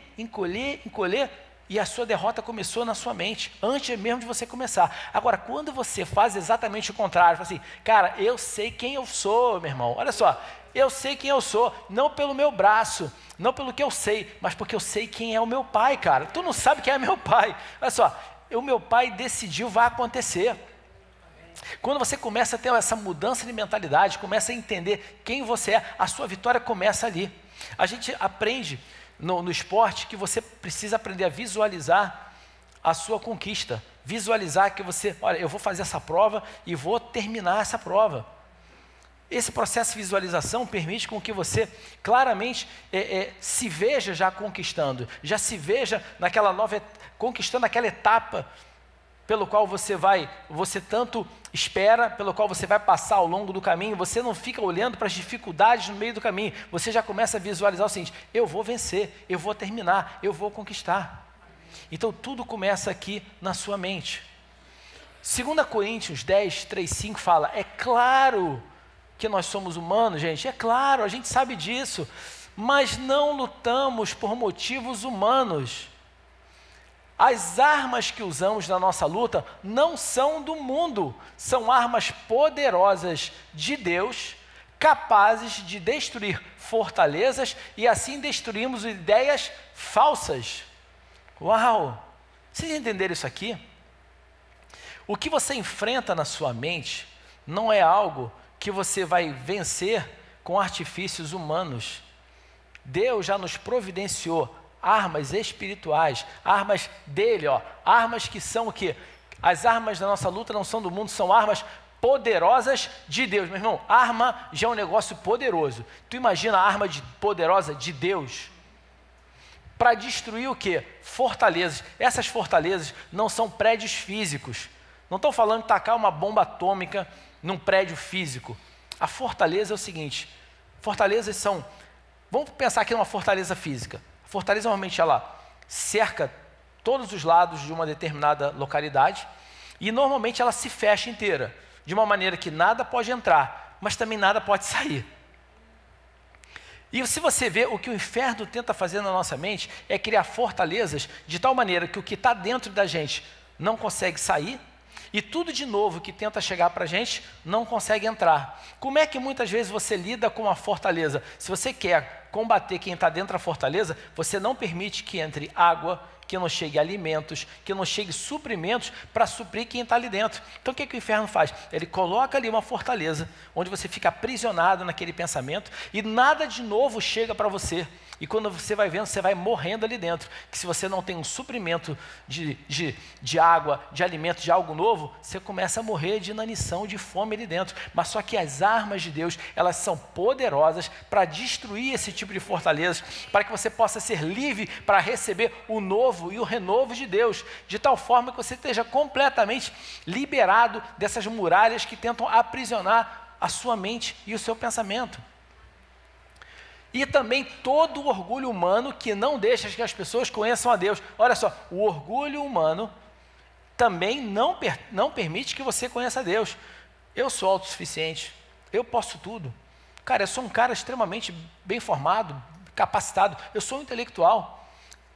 encolher, e a sua derrota começou na sua mente, antes mesmo de você começar. Agora, quando você faz exatamente o contrário, fala assim, cara, eu sei quem eu sou, meu irmão, olha só, eu sei quem eu sou, não pelo meu braço, não pelo que eu sei, mas porque eu sei quem é o meu pai, cara. Tu não sabe quem é meu pai, olha só, o meu pai decidiu, vai acontecer. Quando você começa a ter essa mudança de mentalidade, começa a entender quem você é, a sua vitória começa ali. A gente aprende no esporte que você precisa aprender a visualizar a sua conquista, visualizar que você, olha, eu vou fazer essa prova e vou terminar essa prova. Esse processo de visualização permite com que você claramente se veja já conquistando, já se veja naquela conquistando aquela etapa pelo qual você tanto espera, pelo qual você vai passar ao longo do caminho. Você não fica olhando para as dificuldades no meio do caminho, você já começa a visualizar o seguinte, eu vou vencer, eu vou terminar, eu vou conquistar. Então tudo começa aqui na sua mente. 2 Coríntios 10, 3, 5 fala, é claro que nós somos humanos, gente, é claro, a gente sabe disso, mas não lutamos por motivos humanos. As armas que usamos na nossa luta não são do mundo, são armas poderosas de Deus, capazes de destruir fortalezas e assim destruirmos ideias falsas. Uau! Vocês entenderam isso aqui? O que você enfrenta na sua mente não é algo que você vai vencer com artifícios humanos. Deus já nos providenciou armas espirituais, armas dele, armas que são o quê? As armas da nossa luta não são do mundo, são armas poderosas de Deus. Meu irmão, arma já é um negócio poderoso. Tu imagina a arma poderosa de Deus para destruir o quê? Fortalezas. Essas fortalezas não são prédios físicos. Não estou falando de tacar uma bomba atômica num prédio físico. A fortaleza é o seguinte, fortalezas são, vamos pensar aqui numa fortaleza física. A fortaleza normalmente ela cerca todos os lados de uma determinada localidade E normalmente ela se fecha inteira, de uma maneira que nada pode entrar, mas também nada pode sair. E se você vê, o que o inferno tenta fazer na nossa mente é criar fortalezas de tal maneira que o que está dentro da gente não consegue sair, e tudo de novo que tenta chegar para a gente não consegue entrar. Como é que muitas vezes você lida com uma fortaleza? Se você quer combater quem está dentro da fortaleza, você não permite que entre água, que não chegue alimentos, que não chegue suprimentos para suprir quem está ali dentro. Então o que o inferno faz? Ele coloca ali uma fortaleza, onde você fica aprisionado naquele pensamento e nada de novo chega para você. E quando você vai vendo, você vai morrendo ali dentro. Que se você não tem um suprimento de água, de alimento, de algo novo, você começa a morrer de inanição, de fome ali dentro. Mas só que as armas de Deus, elas são poderosas para destruir esse tipo de fortalezas, para que você possa ser livre para receber o novo e o renovo de Deus, de tal forma que você esteja completamente liberado dessas muralhas que tentam aprisionar a sua mente e o seu pensamento. E também todo o orgulho humano que não deixa que as pessoas conheçam a Deus. Olha só, o orgulho humano também não permite que você conheça a Deus. Eu sou autossuficiente, eu posso tudo. Cara, eu sou um cara extremamente bem formado, capacitado, eu sou um intelectual.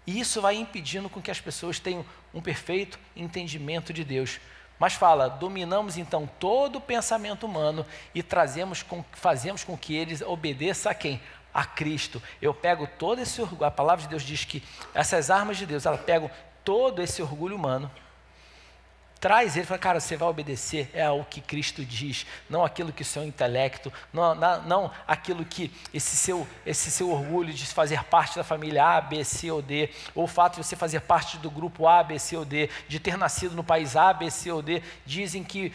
E isso vai impedindo com que as pessoas tenham um perfeito entendimento de Deus. Mas fala, dominamos então todo o pensamento humano e fazemos com que eles obedeçam a quem? A Cristo. Eu pego todo esse orgulho, a palavra de Deus diz que essas armas de Deus, elas pegam todo esse orgulho humano, traz ele e fala, cara, você vai obedecer ao que Cristo diz, não aquilo que o seu intelecto, não aquilo que esse seu orgulho de fazer parte da família A, B, C ou D, ou o fato de você fazer parte do grupo A, B, C ou D, de ter nascido no país A, B, C ou D, dizem que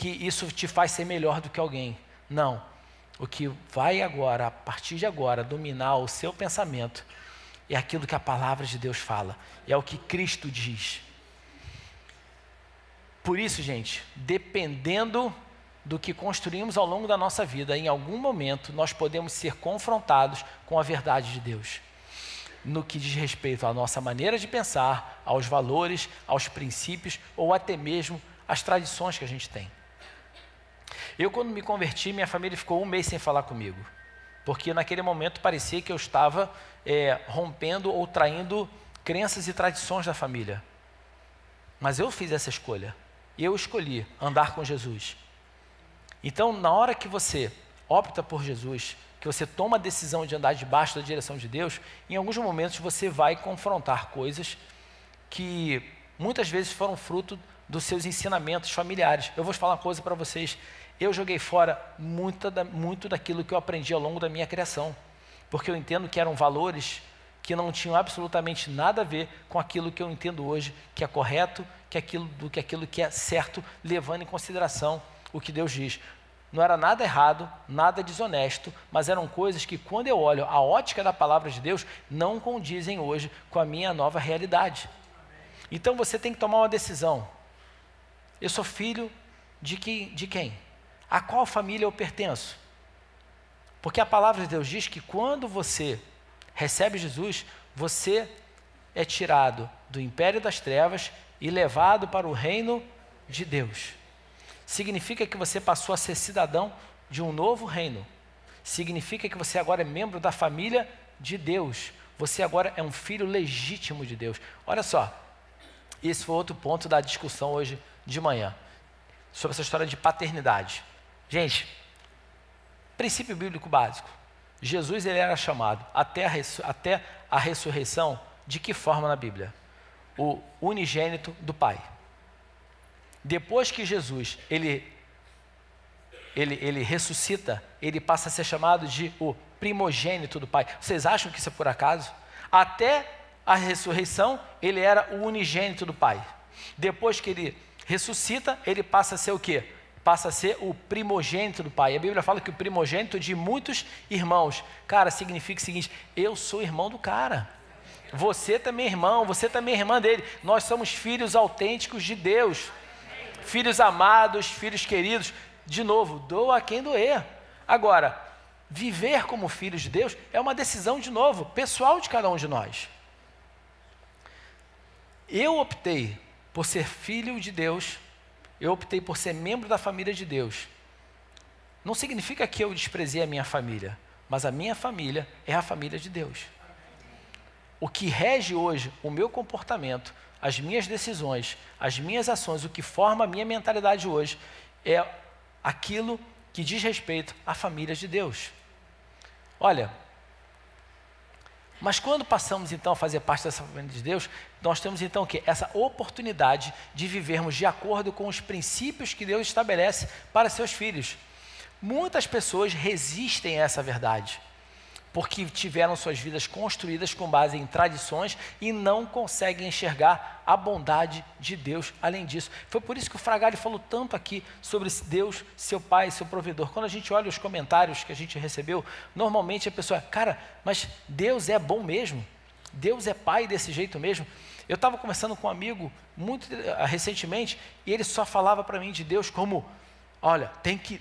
isso te faz ser melhor do que alguém. Não. O que vai agora, a partir de agora, dominar o seu pensamento é aquilo que a palavra de Deus fala, é o que Cristo diz. Por isso, gente, dependendo do que construímos ao longo da nossa vida, em algum momento nós podemos ser confrontados com a verdade de Deus, no que diz respeito à nossa maneira de pensar, aos valores, aos princípios ou até mesmo às tradições que a gente tem. Eu, quando me converti, minha família ficou 1 mês sem falar comigo, porque naquele momento parecia que eu estava rompendo ou traindo crenças e tradições da família. Mas eu fiz essa escolha, eu escolhi andar com Jesus. Então, na hora que você opta por Jesus, que você toma a decisão de andar debaixo da direção de Deus, em alguns momentos você vai confrontar coisas que muitas vezes foram fruto dos seus ensinamentos familiares. Eu vou falar uma coisa para vocês. Eu joguei fora muito daquilo que eu aprendi ao longo da minha criação, porque eu entendo que eram valores que não tinham absolutamente nada a ver com aquilo que eu entendo hoje, que é correto, que aquilo que é certo, levando em consideração o que Deus diz. Não era nada errado, nada desonesto, mas eram coisas que, quando eu olho a ótica da palavra de Deus, não condizem hoje com a minha nova realidade. Então você tem que tomar uma decisão. Eu sou filho de quem? A qual família eu pertenço? Porque a palavra de Deus diz que quando você recebe Jesus, você é tirado do império das trevas e levado para o reino de Deus. Significa que você passou a ser cidadão de um novo reino. Significa que você agora é membro da família de Deus. Você agora é um filho legítimo de Deus. Olha só, esse foi outro ponto da discussão hoje de manhã, sobre essa história de paternidade. Gente, princípio bíblico básico. Jesus, ele era chamado até a ressurreição de que forma na Bíblia? O unigênito do Pai. Depois que Jesus, ele ressuscita, ele passa a ser chamado de o primogênito do Pai. Vocês acham que isso é por acaso? Até a ressurreição, ele era o unigênito do Pai. Depois que ele ressuscita, ele passa a ser o quê? Passa a ser o primogênito do Pai. A Bíblia fala que o primogênito de muitos irmãos. Cara, significa o seguinte, eu sou irmão do cara. Você também é irmão, você também é irmã dele. Nós somos filhos autênticos de Deus. Filhos amados, filhos queridos. De novo, doa a quem doer. Agora, viver como filhos de Deus é uma decisão, de novo, pessoal de cada um de nós. Eu optei por ser filho de Deus eu optei por ser membro da família de Deus, não significa que eu desprezei a minha família, mas a minha família é a família de Deus. O que rege hoje o meu comportamento, as minhas decisões, as minhas ações, o que forma a minha mentalidade hoje, é aquilo que diz respeito à família de Deus. Olha, mas quando passamos então a fazer parte dessa família de Deus, nós temos então o quê? Essa oportunidade de vivermos de acordo com os princípios que Deus estabelece para seus filhos. Muitas pessoas resistem a essa verdade, porque tiveram suas vidas construídas com base em tradições e não conseguem enxergar a bondade de Deus além disso. Foi por isso que o Fragale falou tanto aqui sobre Deus, seu Pai, seu provedor. Quando a gente olha os comentários que a gente recebeu, normalmente a pessoa, cara, mas Deus é bom mesmo? Deus é Pai desse jeito mesmo? Eu estava conversando com um amigo muito recentemente e ele só falava para mim de Deus como, olha,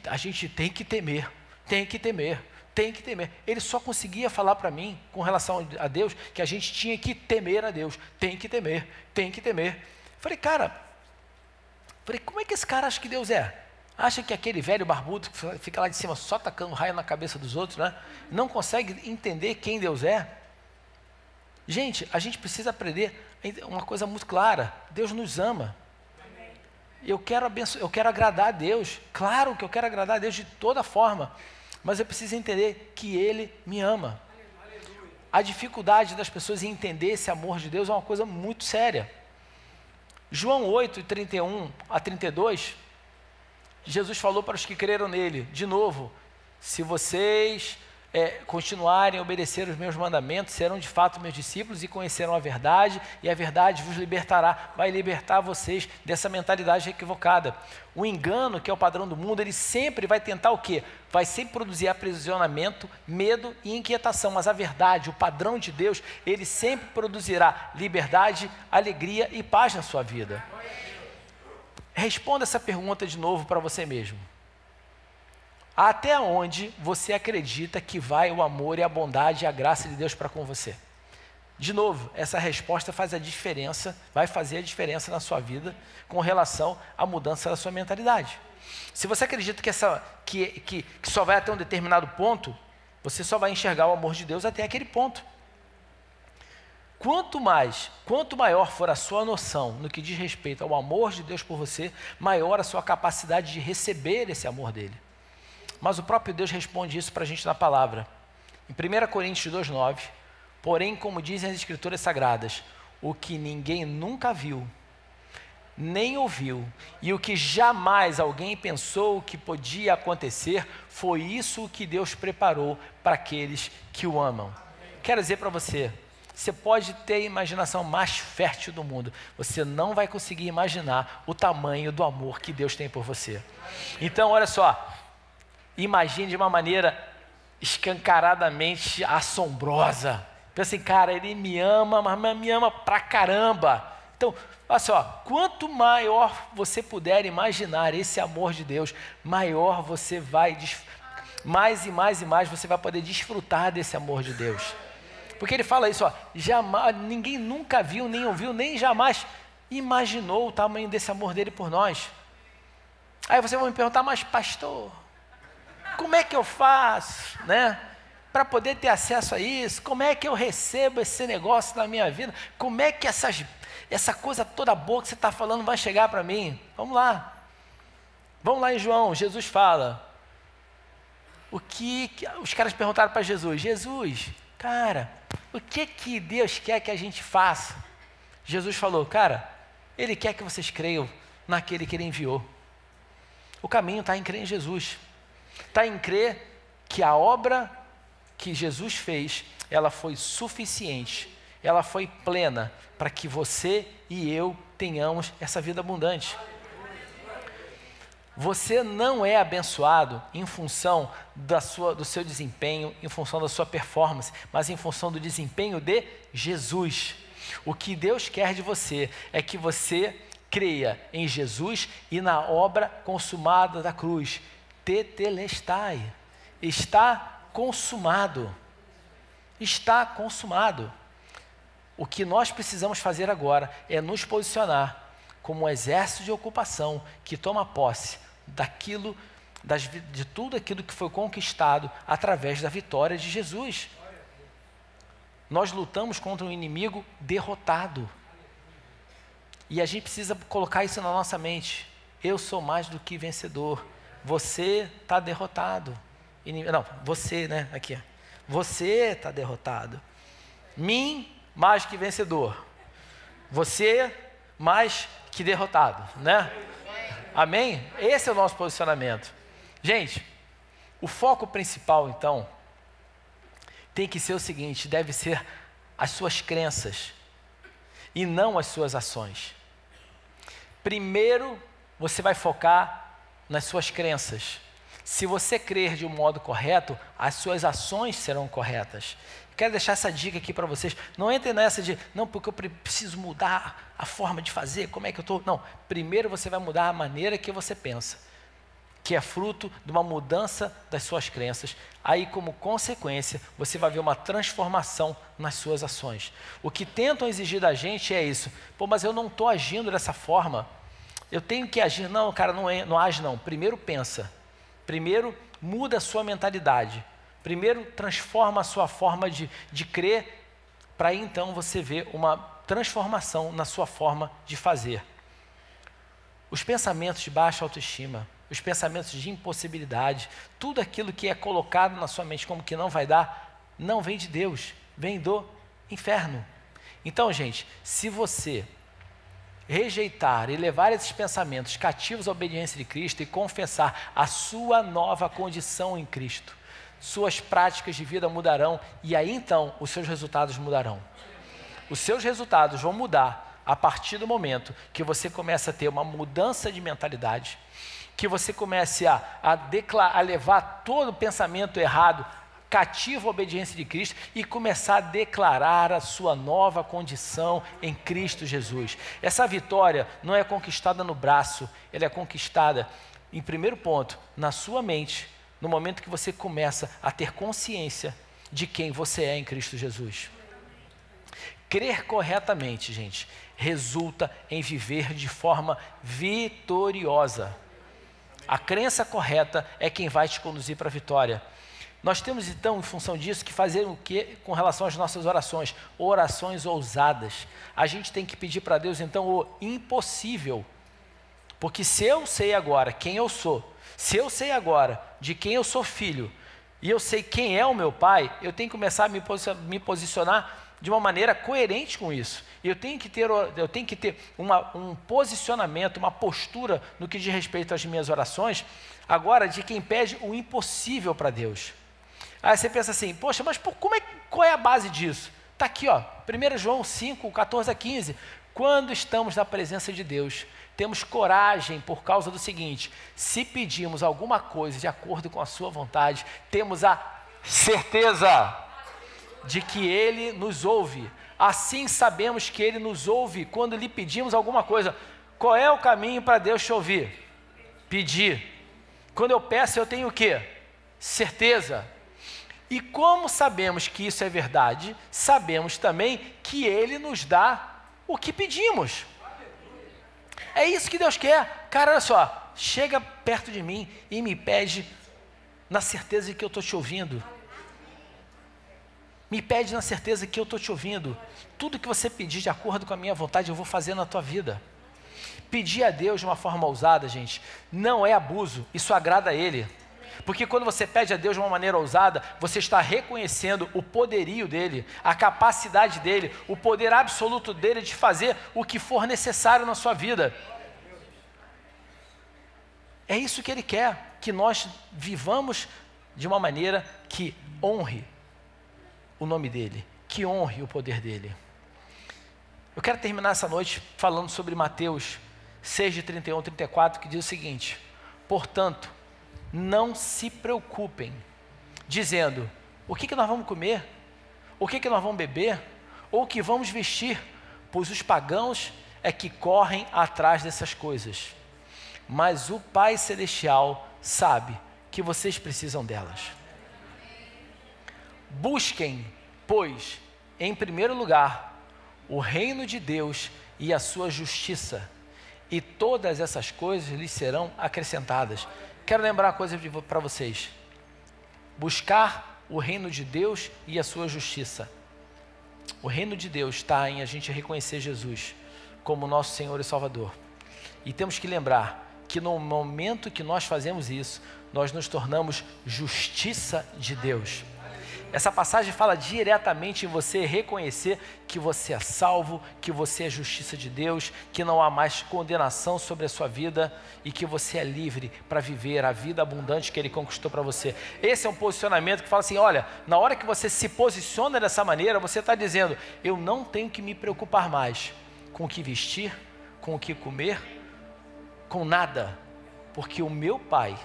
a gente tem que temer, tem que temer. Tem que temer. Ele só conseguia falar para mim, com relação a Deus, que a gente tinha que temer a Deus. Tem que temer, tem que temer. Falei, como é que esse cara acha que Deus é? Acha que aquele velho barbudo que fica lá de cima só tacando raio na cabeça dos outros, né? Não consegue entender quem Deus é? Gente, a gente precisa aprender uma coisa muito clara. Deus nos ama. Eu quero agradar a Deus. Claro que eu quero agradar a Deus de toda forma. Mas eu preciso entender que Ele me ama. A dificuldade das pessoas em entender esse amor de Deus é uma coisa muito séria. João 8, 31 a 32, Jesus falou para os que creram nele, de novo, se vocês continuarem a obedecer os meus mandamentos, serão de fato meus discípulos e conhecerão a verdade vos libertará, vai libertar vocês dessa mentalidade equivocada. O engano, que é o padrão do mundo, ele sempre vai tentar o quê? Vai sempre produzir aprisionamento, medo e inquietação, mas a verdade, o padrão de Deus, ele sempre produzirá liberdade, alegria e paz na sua vida. Responda essa pergunta de novo para você mesmo. Até onde você acredita que vai o amor e a bondade e a graça de Deus para com você? De novo, essa resposta faz a diferença, vai fazer a diferença na sua vida com relação à mudança da sua mentalidade. Se você acredita que só vai até um determinado ponto, você só vai enxergar o amor de Deus até aquele ponto. Quanto maior for a sua noção no que diz respeito ao amor de Deus por você, maior a sua capacidade de receber esse amor dele. Mas o próprio Deus responde isso para a gente na palavra. Em 1 Coríntios 2,9, porém, como dizem as Escrituras Sagradas, o que ninguém nunca viu, nem ouviu, e o que jamais alguém pensou que podia acontecer, foi isso que Deus preparou para aqueles que o amam. Quero dizer para você, você pode ter a imaginação mais fértil do mundo, você não vai conseguir imaginar o tamanho do amor que Deus tem por você. Então, olha só, imagine de uma maneira escancaradamente assombrosa. Pensa assim, cara, ele me ama, mas me ama pra caramba. Então, olha só, quanto maior você puder imaginar esse amor de Deus, maior você vai, mais e mais você vai poder desfrutar desse amor de Deus. Porque ele fala isso, ó, jamais, ninguém nunca viu, nem ouviu, nem jamais imaginou o tamanho desse amor dele por nós. Aí você vai me perguntar, mas pastor, como é que eu faço, né, para poder ter acesso a isso? Como é que eu recebo esse negócio na minha vida? Como é que essa coisa toda boa que você está falando vai chegar para mim? Vamos lá em João, Jesus fala, os caras perguntaram para Jesus, cara, o que Deus quer que a gente faça? Jesus falou, cara, Ele quer que vocês creiam naquele que Ele enviou. O caminho está em crer em Jesus. Está em crer que a obra que Jesus fez, ela foi suficiente, ela foi plena para que você e eu tenhamos essa vida abundante. Você não é abençoado em função do seu desempenho, em função da sua performance, mas em função do desempenho de Jesus. O que Deus quer de você é que você creia em Jesus e na obra consumada da cruz. Tetelestai, está consumado, está consumado. O que nós precisamos fazer agora é nos posicionar como um exército de ocupação que toma posse daquilo, de tudo aquilo que foi conquistado através da vitória de Jesus. Nós lutamos contra um inimigo derrotado. E a gente precisa colocar isso na nossa mente. Eu sou mais do que vencedor. Você está derrotado. Não, você, né? Aqui. Você está derrotado. Mim, mais que vencedor. Você, mais que derrotado, né? Amém? Esse é o nosso posicionamento. Gente, o foco principal, então, tem que ser o seguinte: deve ser as suas crenças e não as suas ações. Primeiro, você vai focar nas suas crenças. Se você crer de um modo correto, as suas ações serão corretas. Quero deixar essa dica aqui para vocês. Não entrem nessa de, não, porque eu preciso mudar a forma de fazer, como é que eu estou. Não, primeiro você vai mudar a maneira que você pensa, que é fruto de uma mudança das suas crenças. Aí, como consequência, você vai ver uma transformação nas suas ações. O que tentam exigir da gente é isso. Pô, mas eu não estou agindo dessa forma. Eu tenho que agir. Não, cara, não age não. Primeiro pensa. Primeiro muda a sua mentalidade. Primeiro transforma a sua forma de crer, para aí então você ver uma transformação na sua forma de fazer. Os pensamentos de baixa autoestima, os pensamentos de impossibilidade, tudo aquilo que é colocado na sua mente como que não vai dar, não vem de Deus, vem do inferno. Então, gente, se você rejeitar e levar esses pensamentos cativos à obediência de Cristo e confessar a sua nova condição em Cristo, suas práticas de vida mudarão e aí então os seus resultados mudarão. Os seus resultados vão mudar a partir do momento que você começa a ter uma mudança de mentalidade, que você comece a levar todo o pensamento errado cativo à obediência de Cristo e começar a declarar a sua nova condição em Cristo Jesus. Essa vitória não é conquistada no braço, ela é conquistada, em primeiro ponto, na sua mente, no momento que você começa a ter consciência de quem você é em Cristo Jesus. Crer corretamente, gente, resulta em viver de forma vitoriosa. A crença correta é quem vai te conduzir para a vitória. Nós temos então, em função disso, que fazer o que com relação às nossas orações? Orações ousadas. A gente tem que pedir para Deus então o impossível. Porque se eu sei agora quem eu sou, se eu sei agora de quem eu sou filho, e eu sei quem é o meu pai, eu tenho que começar a me posicionar de uma maneira coerente com isso. Eu tenho que ter um posicionamento, uma postura no que diz respeito às minhas orações, agora de quem pede o impossível para Deus. Aí você pensa assim, poxa, mas qual é a base disso? Está aqui, ó, 1 João 5, 14 a 15. Quando estamos na presença de Deus, temos coragem por causa do seguinte: se pedimos alguma coisa de acordo com a sua vontade, temos a certeza de que Ele nos ouve. Assim sabemos que Ele nos ouve quando lhe pedimos alguma coisa. Qual é o caminho para Deus te ouvir? Pedir. Quando eu peço, eu tenho o quê? Certeza. E como sabemos que isso é verdade, sabemos também que Ele nos dá o que pedimos. É isso que Deus quer. Cara, olha só, chega perto de mim e me pede na certeza de que eu estou te ouvindo. Me pede na certeza que eu estou te ouvindo. Tudo que você pedir de acordo com a minha vontade, eu vou fazer na tua vida. Pedir a Deus de uma forma ousada, gente, não é abuso, isso agrada a Ele. Porque quando você pede a Deus de uma maneira ousada, você está reconhecendo o poderio dEle, a capacidade dEle, o poder absoluto dEle de fazer o que for necessário na sua vida. É isso que Ele quer, que nós vivamos de uma maneira que honre o nome dEle, que honre o poder dEle. Eu quero terminar essa noite falando sobre Mateus 6, de 31 a 34, que diz o seguinte: portanto, não se preocupem, dizendo, o que nós vamos comer? O que nós vamos beber? Ou o que vamos vestir? Pois os pagãos é que correm atrás dessas coisas. Mas o Pai Celestial sabe que vocês precisam delas. Busquem, pois, em primeiro lugar, o reino de Deus e a sua justiça, e todas essas coisas lhes serão acrescentadas. Quero lembrar uma coisa para vocês. Buscar o reino de Deus e a sua justiça. O reino de Deus está em a gente reconhecer Jesus como nosso Senhor e Salvador. E temos que lembrar que no momento que nós fazemos isso, nós nos tornamos justiça de Deus. Essa passagem fala diretamente em você reconhecer que você é salvo, que você é justiça de Deus, que não há mais condenação sobre a sua vida e que você é livre para viver a vida abundante que Ele conquistou para você. Esse é um posicionamento que fala assim, olha, na hora que você se posiciona dessa maneira, você está dizendo, eu não tenho que me preocupar mais com o que vestir, com o que comer, com nada, porque o meu Pai,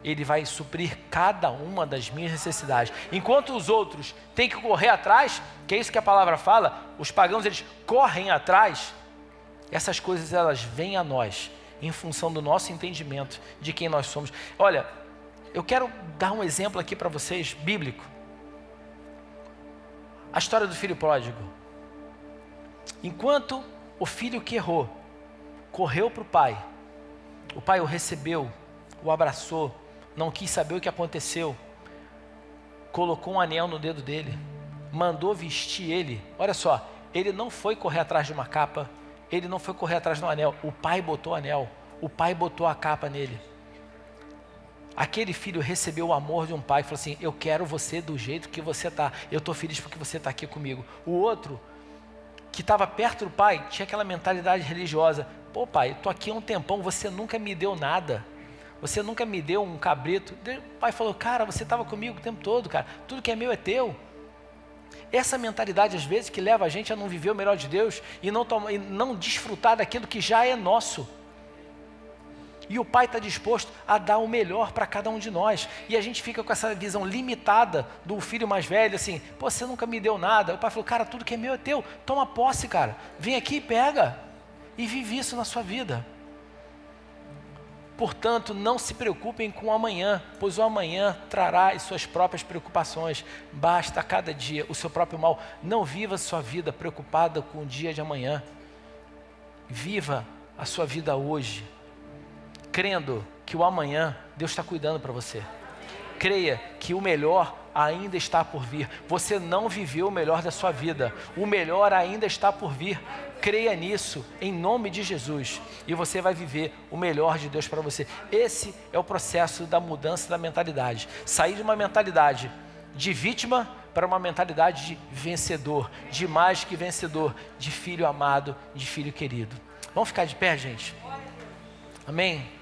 Ele vai suprir cada uma das minhas necessidades. Enquanto os outros têm que correr atrás, que é isso que a palavra fala, os pagãos eles correm atrás, essas coisas elas vêm a nós, em função do nosso entendimento de quem nós somos. Olha, eu quero dar um exemplo aqui para vocês, bíblico. A história do filho pródigo. Enquanto o filho que errou, correu para o pai o recebeu, o abraçou, não quis saber o que aconteceu, colocou um anel no dedo dele, mandou vestir ele. Olha só, ele não foi correr atrás de uma capa, ele não foi correr atrás de um anel, o pai botou o anel, o pai botou a capa nele. Aquele filho recebeu o amor de um pai e falou assim, eu quero você do jeito que você está, eu estou feliz porque você está aqui comigo. O outro, que estava perto do pai, tinha aquela mentalidade religiosa, pô pai, estou aqui há um tempão, você nunca me deu nada. Você nunca me deu um cabrito. O pai falou, cara, você estava comigo o tempo todo, cara. Tudo que é meu é teu. Essa mentalidade, às vezes, que leva a gente a não viver o melhor de Deus e não desfrutar daquilo que já é nosso. E o pai está disposto a dar o melhor para cada um de nós. E a gente fica com essa visão limitada do filho mais velho, assim, pô, você nunca me deu nada. O pai falou, cara, tudo que é meu é teu. Toma posse, cara. Vem aqui e pega. E vive isso na sua vida. Portanto, não se preocupem com o amanhã, pois o amanhã trará as suas próprias preocupações. Basta a cada dia o seu próprio mal. Não viva a sua vida preocupada com o dia de amanhã. Viva a sua vida hoje, crendo que o amanhã Deus está cuidando para você. Creia que o melhor ainda está por vir. Você não viveu o melhor da sua vida. O melhor ainda está por vir. Creia nisso, em nome de Jesus, e você vai viver o melhor de Deus para você. Esse é o processo da mudança da mentalidade. Sair de uma mentalidade de vítima para uma mentalidade de vencedor, de mais que vencedor, de filho amado, de filho querido. Vamos ficar de pé, gente? Amém?